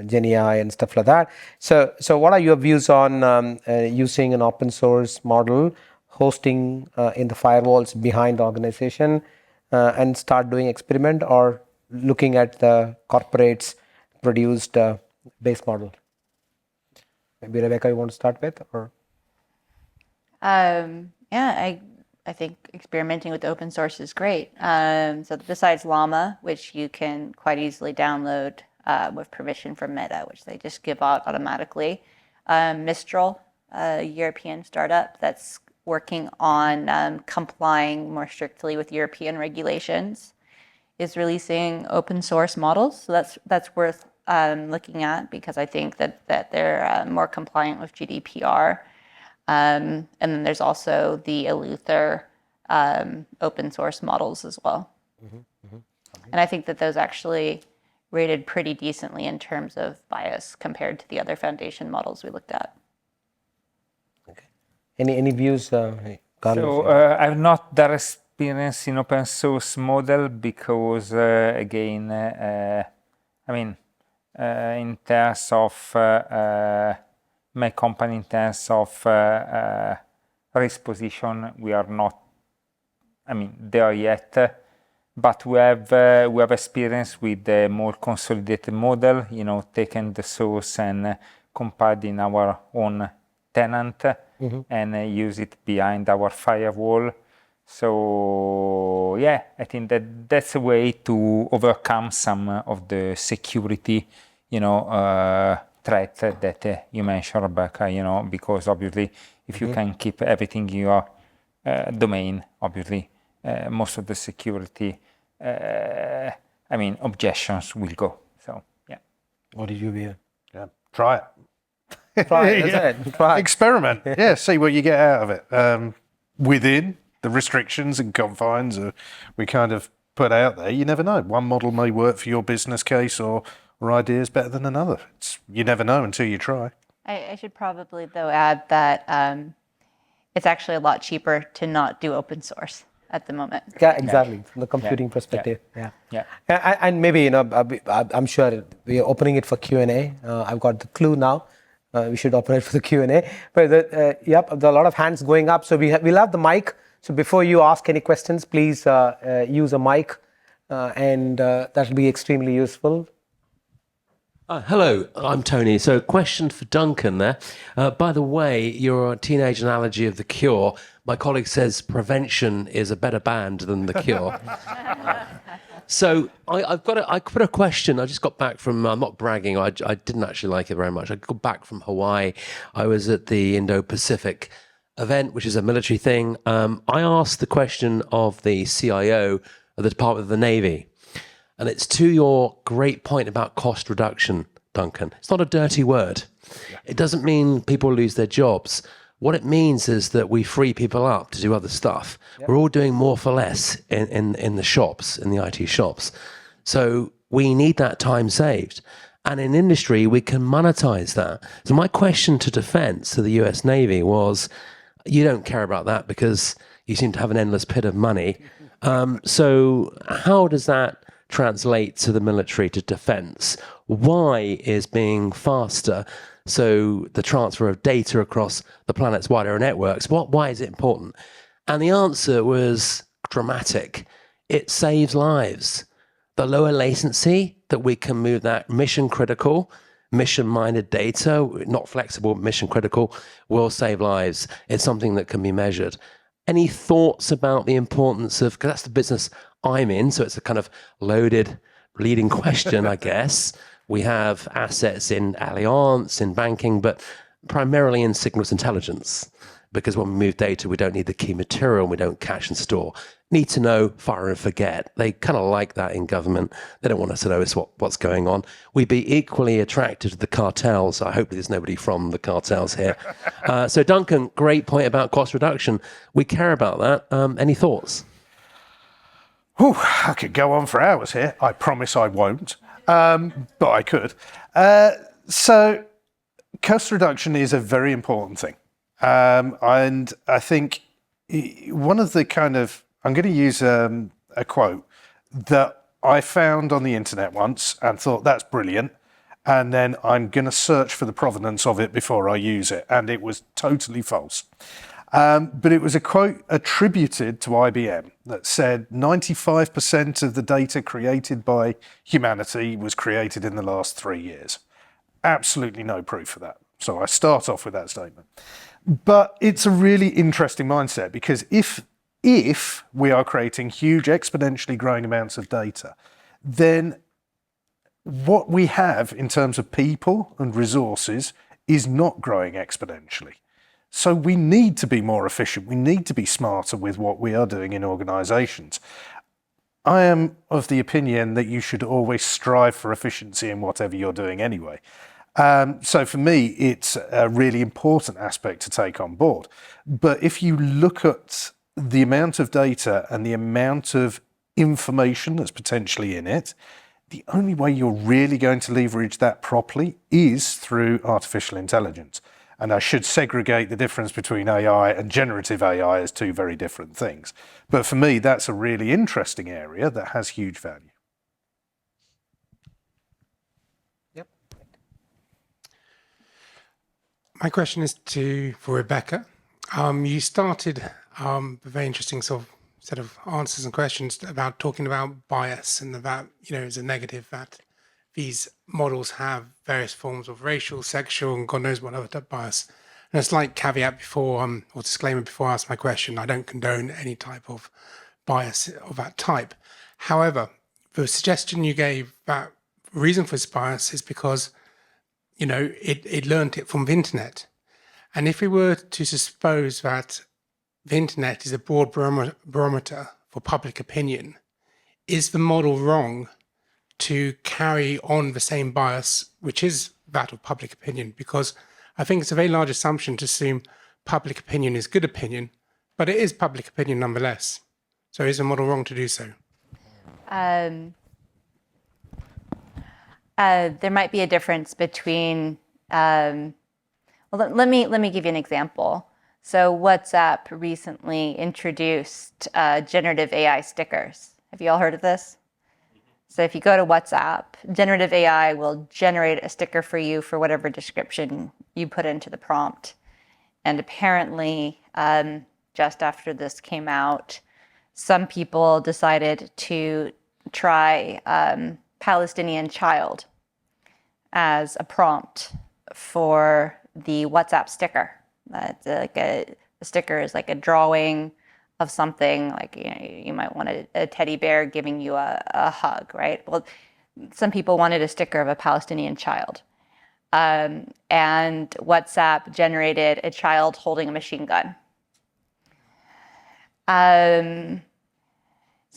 Gen AI and stuff like that. So what are your views on using an open source model, hosting in the firewalls behind the organization, and start doing experiment, or looking at the corporates produced base model? Maybe Rebecca, you want to start with, or? I think experimenting with open source is great. So besides Llama, which you can quite easily download with permission from Meta, which they just give out automatically, Mistral, a European startup that's working on complying more strictly with European regulations, is releasing open source models. So that's worth looking at, because I think that they're more compliant with GDPR. And then there's also the Eleuther open source models as well. And I think that those actually rated pretty decently in terms of bias compared to the other foundation models we looked at. Okay. Any views, Carlo? So I have not that experience in open source model because, again, in terms of my company, in terms of risk position, we are not, there yet. But we have experience with the more consolidated model, taking the source and compiled in our own tenant and use it behind our firewall. So yeah, I think that's a way to overcome some of the security, threat that you mentioned, Rebecca, because obviously if you can keep everything in your domain, obviously most of the security, objections will go. So yeah. What did you hear? Yeah, try it. Try it, that's it. Try it. Experiment. Yeah, see what you get out of it. Within the restrictions and confines we kind of put out there, you never know. One model may work for your business case or ideas better than another. You never know until you try. I should probably, though, add that it's actually a lot cheaper to not do open source at the moment. Yeah, exactly. From the computing perspective. Yeah. And maybe, I'm sure we are opening it for Q&A. I've got the clue now. We should open it for the Q&A. But there are a lot of hands going up. So we'll have the mic. So before you ask any questions, please use a mic, and that'll be extremely useful. Hello, I'm Tony. So question for Duncan there. By the way, your teenage analogy of The Cure, my colleague says prevention is a better band than The Cure. So I put a question. I just got back from, I'm not bragging, I didn't actually like it very much. I got back from Hawaii. I was at the Indo-Pacific event, which is a military thing. I asked the question of the CIO of the Department of the Navy. And it's to your great point about cost reduction, Duncan. It's not a dirty word. It doesn't mean people lose their jobs. What it means is that we free people up to do other stuff. Yep. We're all doing more for less in the shops, in the IT shops. So we need that time saved. And in industry, we can monetize that. So my question to defense, to the US Navy was, you don't care about that because you seem to have an endless pit of money. So how does that translate to the military, to defense? Why is being faster, so the transfer of data across the planet's wider networks, why is it important? And the answer was dramatic. It saves lives. The lower latency that we can move that mission critical, mission-minded data, not flexible, mission critical, will save lives. It's something that can be measured. Any thoughts about the importance of, because that's the business I'm in, so it's a kind of loaded leading question, I guess. We have assets in Allianz, in banking, but primarily in signals intelligence, because when we move data, we don't need the key material, we don't cache and store. Need to know, fire and forget. They kind of like that in government. They don't want us to know what's going on. We'd be equally attracted to the cartels. I hope there's nobody from the cartels here. So Duncan, great point about cost reduction. We care about that. Any thoughts? Whew, I could go on for hours here. I promise I won't, but I could. So cost reduction is a very important thing. And I think one of the I'm going to use a quote that I found on the internet once and thought that's brilliant. And then I'm going to search for the provenance of it before I use it. And it was totally false. But it was a quote attributed to IBM that said 95% of the data created by humanity was created in the last 3 years. Absolutely no proof for that. So I start off with that statement. But it's a really interesting mindset, because if we are creating huge exponentially growing amounts of data, then what we have in terms of people and resources is not growing exponentially. So we need to be more efficient. We need to be smarter with what we are doing in organizations. I am of the opinion that you should always strive for efficiency in whatever you're doing anyway. So for me, it's a really important aspect to take on board. But if you look at the amount of data and the amount of information that's potentially in it, the only way you're really going to leverage that properly is through artificial intelligence. And I should segregate the difference between AI and generative AI as two very different things. But for me, that's a really interesting area that has huge value. Yep. My question is for Rebecca. You started a very interesting set of answers and questions about talking about bias and about, as a negative that these models have various forms of racial, sexual, and God knows what other type of bias. And a slight caveat before, or disclaimer before I ask my question, I don't condone any type of bias of that type. However, the suggestion you gave that reason for this bias is because, it learned it from the internet. And if we were to suppose that the internet is a broad barometer for public opinion, is the model wrong to carry on the same bias, which is that of public opinion? Because I think it's a very large assumption to assume public opinion is good opinion, but it is public opinion nonetheless. So is the model wrong to do so? There might be a difference between, let me give you an example. So WhatsApp recently introduced generative AI stickers. Have you all heard of this? So if you go to WhatsApp, generative AI will generate a sticker for you for whatever description you put into the prompt. And apparently, just after this came out, some people decided to try Palestinian child as a prompt for the WhatsApp sticker. That's like a sticker is like a drawing of something, like you might want a teddy bear giving you a hug, right? Well, some people wanted a sticker of a Palestinian child. And WhatsApp generated a child holding a machine gun. So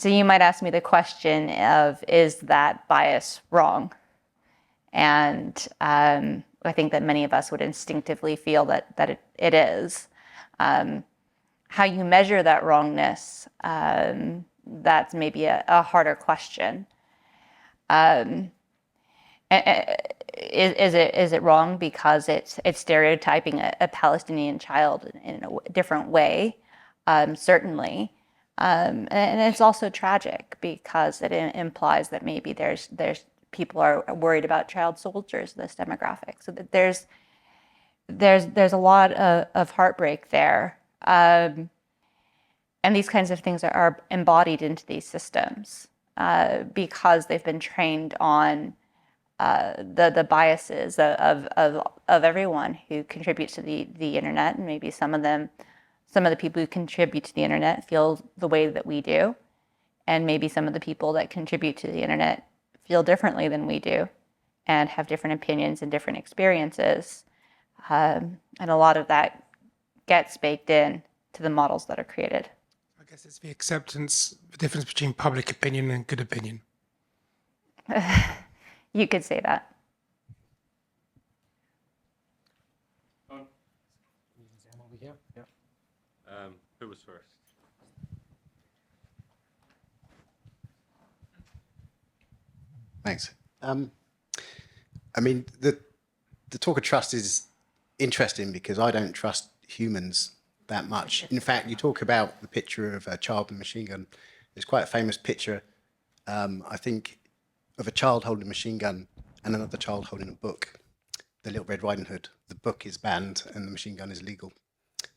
you might ask me the question of, is that bias wrong? And I think that many of us would instinctively feel that it is. How you measure that wrongness, that's maybe a harder question. Is it wrong because it's stereotyping a Palestinian child in a different way? Certainly. And it's also tragic because it implies that maybe there's people are worried about child soldiers, this demographic. So that there's a lot of heartbreak there. And these kinds of things are embodied into these systems because they've been trained on the biases of everyone who contributes to the internet, and maybe some of the people who contribute to the internet feel the way that we do, and maybe some of the people that contribute to the internet feel differently than we do, and have different opinions and different experiences, and a lot of that gets baked in to the models that are created. I guess it's the acceptance, the difference between public opinion and good opinion. You could say that. Who was first? Thanks. I mean, the talk of trust is interesting because I don't trust humans that much. In fact, you talk about the picture of a child with a machine gun. There's quite a famous picture, I think, of a child holding a machine gun and another child holding a book, The Little Red Riding Hood. The book is banned and the machine gun is legal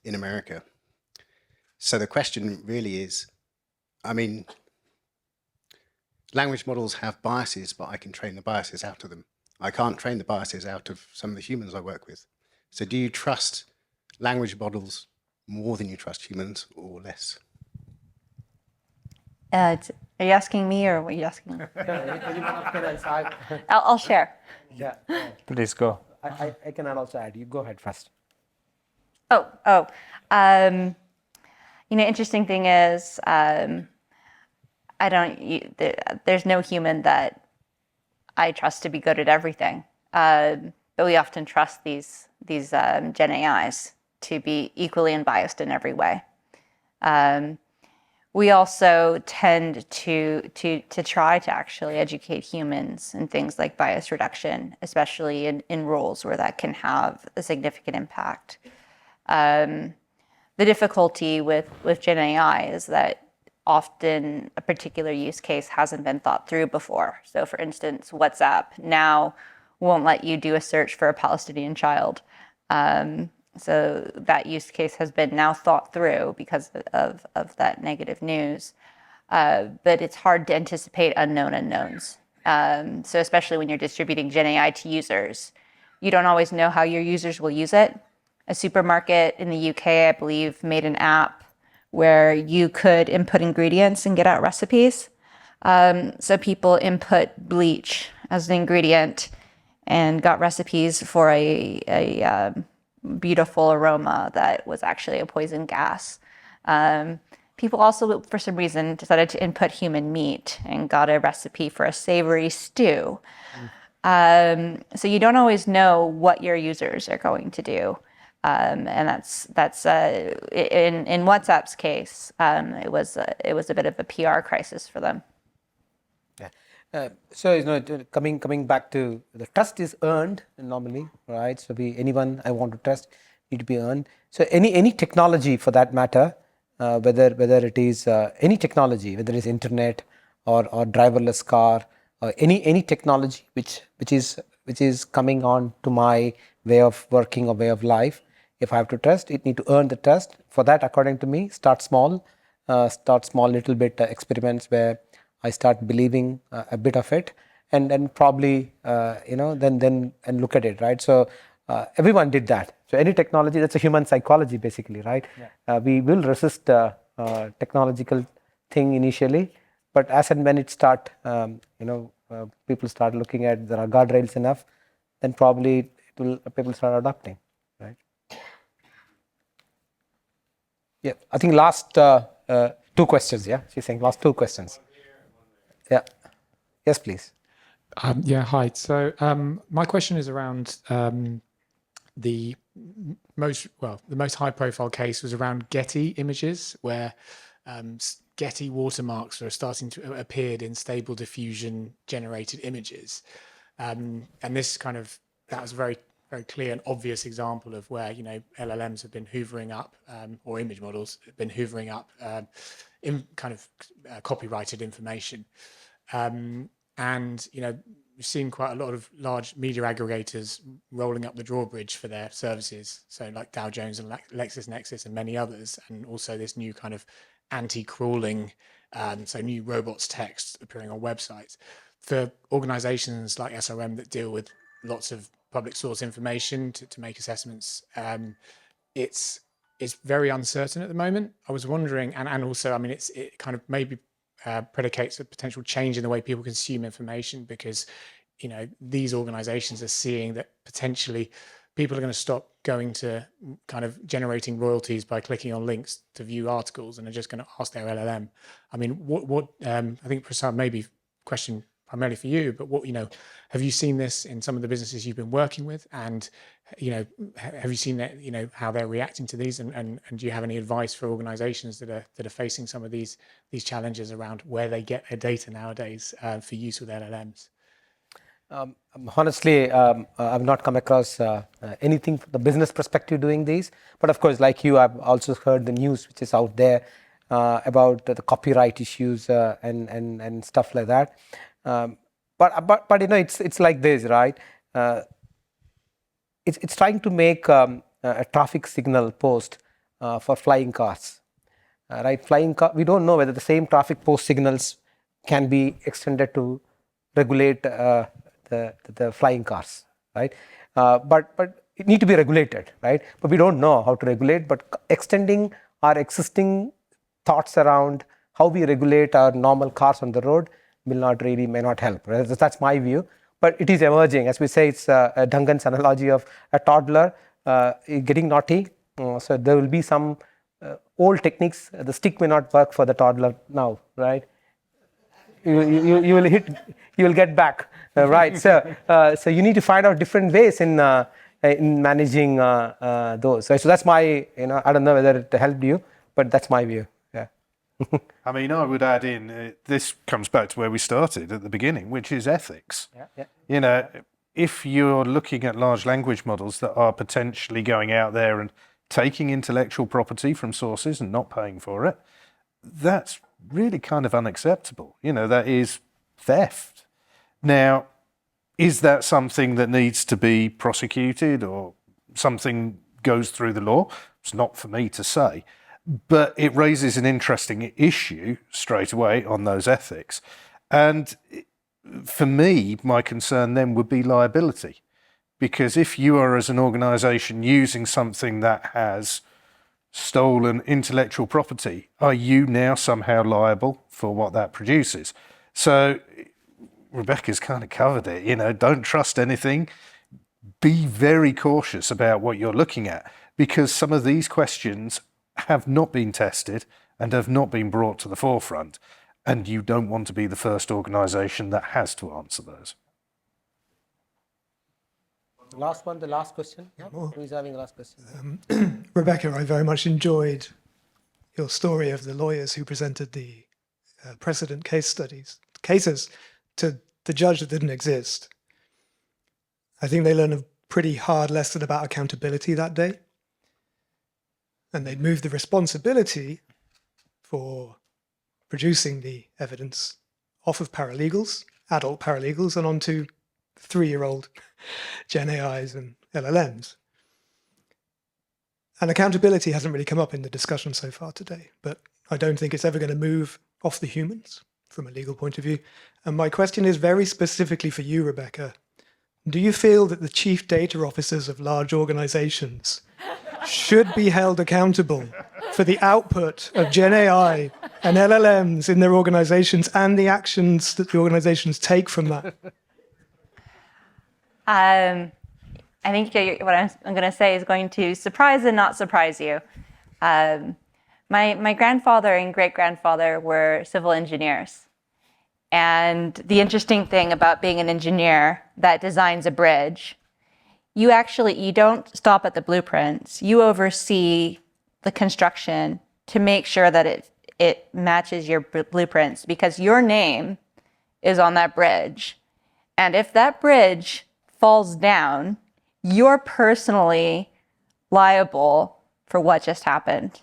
in America. So the question really is, I mean, language models have biases, but I can train the biases out of them. I can't train the biases out of some of the humans I work with. So do you trust language models more than you trust humans, or less? Are you asking me, or what are you asking me? I'll share. Yeah, Please go. I can also add. You go ahead first. Interesting thing is, there's no human that I trust to be good at everything. But we often trust these Gen AIs to be equally unbiased in every way. We also tend to try to actually educate humans in things like bias reduction, especially in roles where that can have a significant impact. The difficulty with Gen AI is that often a particular use case hasn't been thought through before. So for instance, WhatsApp now won't let you do a search for a Palestinian child. So that use case has been now thought through because of that negative news. But it's hard to anticipate unknown unknowns. So especially when you're distributing Gen AI to users, you don't always know how your users will use it. A supermarket in the UK, I believe, made an app where you could input ingredients and get out recipes. So people input bleach as an ingredient and got recipes for a beautiful aroma that was actually a poison gas. People also, for some reason, decided to input human meat and got a recipe for a savory stew. So you don't always know what your users are going to do. And that's in WhatsApp's case, it was a bit of a PR crisis for them. Yeah. So coming back to the trust is earned normally, right? So anyone I want to trust need to be earned. So any technology for that matter, whether it is any technology, whether it's internet or driverless car, or any technology which is coming on to my way of working or way of life, if I have to trust, it need to earn the trust. For that, according to me, start small little bit experiments where I start believing a bit of it, and then probably then look at it, right? So everyone did that. So any technology, that's a human psychology basically, right? Yeah. We will resist technological thing initially, but as and when it start, people start looking at there are guardrails enough, then probably people start adopting, right? Yeah, I think last 2 questions. Yeah, she's saying last 2 questions. Yeah, yes, please. Hi. So my question is around the most high-profile case was around Getty images, where Getty watermarks are starting to appear in stable diffusion generated images, and this that was a very clear and obvious example of where LLMs have been hoovering up, or image models have been hoovering up copyrighted information. And we've seen quite a lot of large media aggregators rolling up the drawbridge for their services, so like Dow Jones and LexisNexis and many others, and also this new kind of anti-crawling, so new robots text appearing on websites. For organizations like SRM that deal with lots of public source information to make assessments, it's very uncertain at the moment. I was wondering, and also, I mean, it kind of maybe predicates a potential change in the way people consume information, because these organizations are seeing that potentially people are going to stop going to kind of generating royalties by clicking on links to view articles, and are just going to ask their LLM. I mean, what I think, Prasad, maybe question primarily for you, but what have you seen this in some of the businesses you've been working with, and have you seen that how they're reacting to these, and do you have any advice for organizations that are facing some of these challenges around where they get their data nowadays for use with LLMs? Honestly, I've not come across anything from the business perspective doing these, but of course, like you, I've also heard the news which is out there about the copyright issues and stuff like that. But it's like this, right? It's trying to make a traffic signal post for flying cars, right? Flying car, we don't know whether the same traffic post signals can be extended to regulate the flying cars, right? But it need to be regulated, right? But we don't know how to regulate. But extending our existing thoughts around how we regulate our normal cars on the road may not help. Right? That's my view. But it is emerging. As we say, it's Duncan's analogy of a toddler getting naughty. So there will be some old techniques. The stick may not work for the toddler now, right? You will get back, right? So you need to find out different ways in managing those. So that's my, I don't know whether it helped you, but that's my view. Yeah. I mean, I would add in, this comes back to where we started at the beginning, which is ethics. Yeah. If you're looking at large language models that are potentially going out there and taking intellectual property from sources and not paying for it, that's really kind of unacceptable. That is theft. Now, is that something that needs to be prosecuted or something goes through the law? It's not for me to say. But it raises an interesting issue straight away on those ethics. And for me, my concern then would be liability. Because if you are, as an organisation, using something that has stolen intellectual property, are you now somehow liable for what that produces? So Rebecca's kind of covered it. Don't trust anything. Be very cautious about what you're looking at, because some of these questions have not been tested and have not been brought to the forefront, and you don't want to be the first organisation that has to answer those. The last question. Yeah. Who's having the last question? Rebecca, I very much enjoyed your story of the lawyers who presented the precedent cases to the judge that didn't exist. I think they learned a pretty hard lesson about accountability that day. and they'd move the responsibility for producing the evidence off of paralegals, adult paralegals, and onto 3-year-old Gen AIs and LLMs. And accountability hasn't really come up in the discussion so far today, but I don't think it's ever going to move off the humans from a legal point of view. And my question is very specifically for you, Rebecca. Do you feel that the chief data officers of large organizations should be held accountable for the output of Gen AI and LLMs in their organizations and the actions that the organizations take from that? I think what I'm going to say is going to surprise and not surprise you. My grandfather and great-grandfather were civil engineers. And the interesting thing about being an engineer that designs a bridge, you don't stop at the blueprints. You oversee the construction to make sure that it matches your blueprints, because your name is on that bridge. And if that bridge falls down, you're personally liable for what just happened.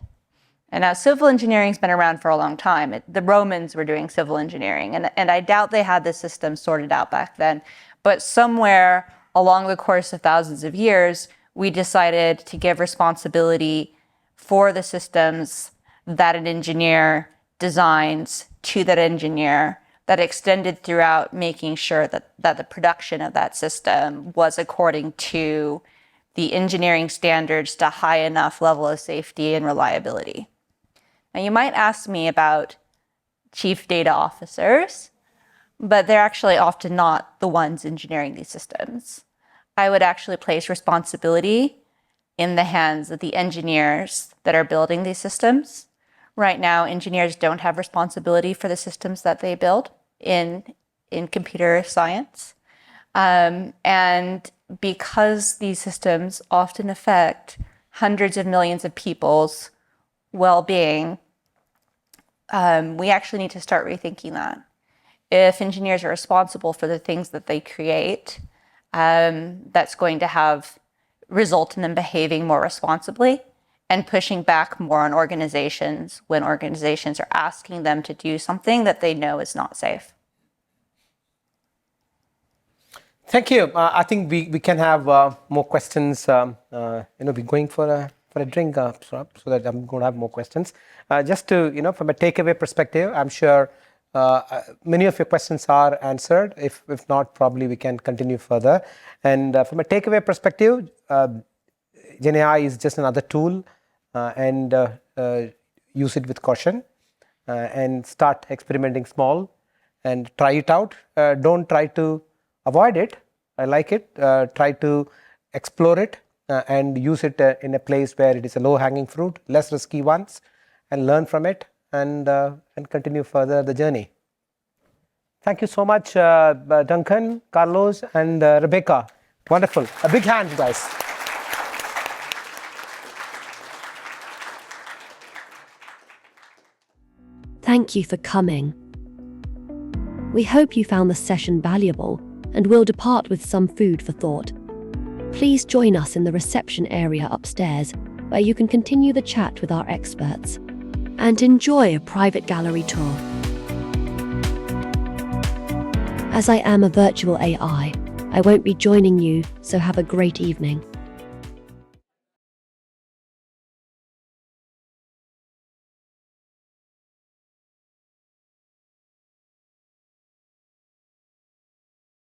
And now civil engineering's been around for a long time. The Romans were doing civil engineering, and I doubt they had the system sorted out back then. But somewhere along the course of thousands of years, we decided to give responsibility for the systems that an engineer designs to that engineer, that extended throughout making sure that the production of that system was according to the engineering standards to high enough level of safety and reliability. Now, you might ask me about chief data officers, but they're actually often not the ones engineering these systems. I would actually place responsibility in the hands of the engineers that are building these systems. Right now, engineers don't have responsibility for the systems that they build in computer science. And because these systems often affect hundreds of millions of people's well-being, we actually need to start rethinking that. If engineers are responsible for the things that they create, that's going to result in them behaving more responsibly and pushing back more on organizations when organizations are asking them to do something that they know is not safe. Thank you. I think we can have more questions. We're going for a drink, so that I'm going to have more questions. Just to, from a takeaway perspective, I'm sure many of your questions are answered. If not, probably we can continue further. And from a takeaway perspective, Gen AI is just another tool, and use it with caution, and start experimenting small and try it out. Don't try to avoid it. I like it. Try to explore it and use it in a place where it is a low-hanging fruit, less risky ones, and learn from it and continue further the journey. Thank you so much, Duncan, Carlos, and Rebecca. Wonderful. A big hand, guys. Thank you for coming. We hope you found the session valuable and will depart with some food for thought. Please join us in the reception area upstairs, where you can continue the chat with our experts and enjoy a private gallery tour. As I am a virtual AI, I won't be joining you, so have a great evening.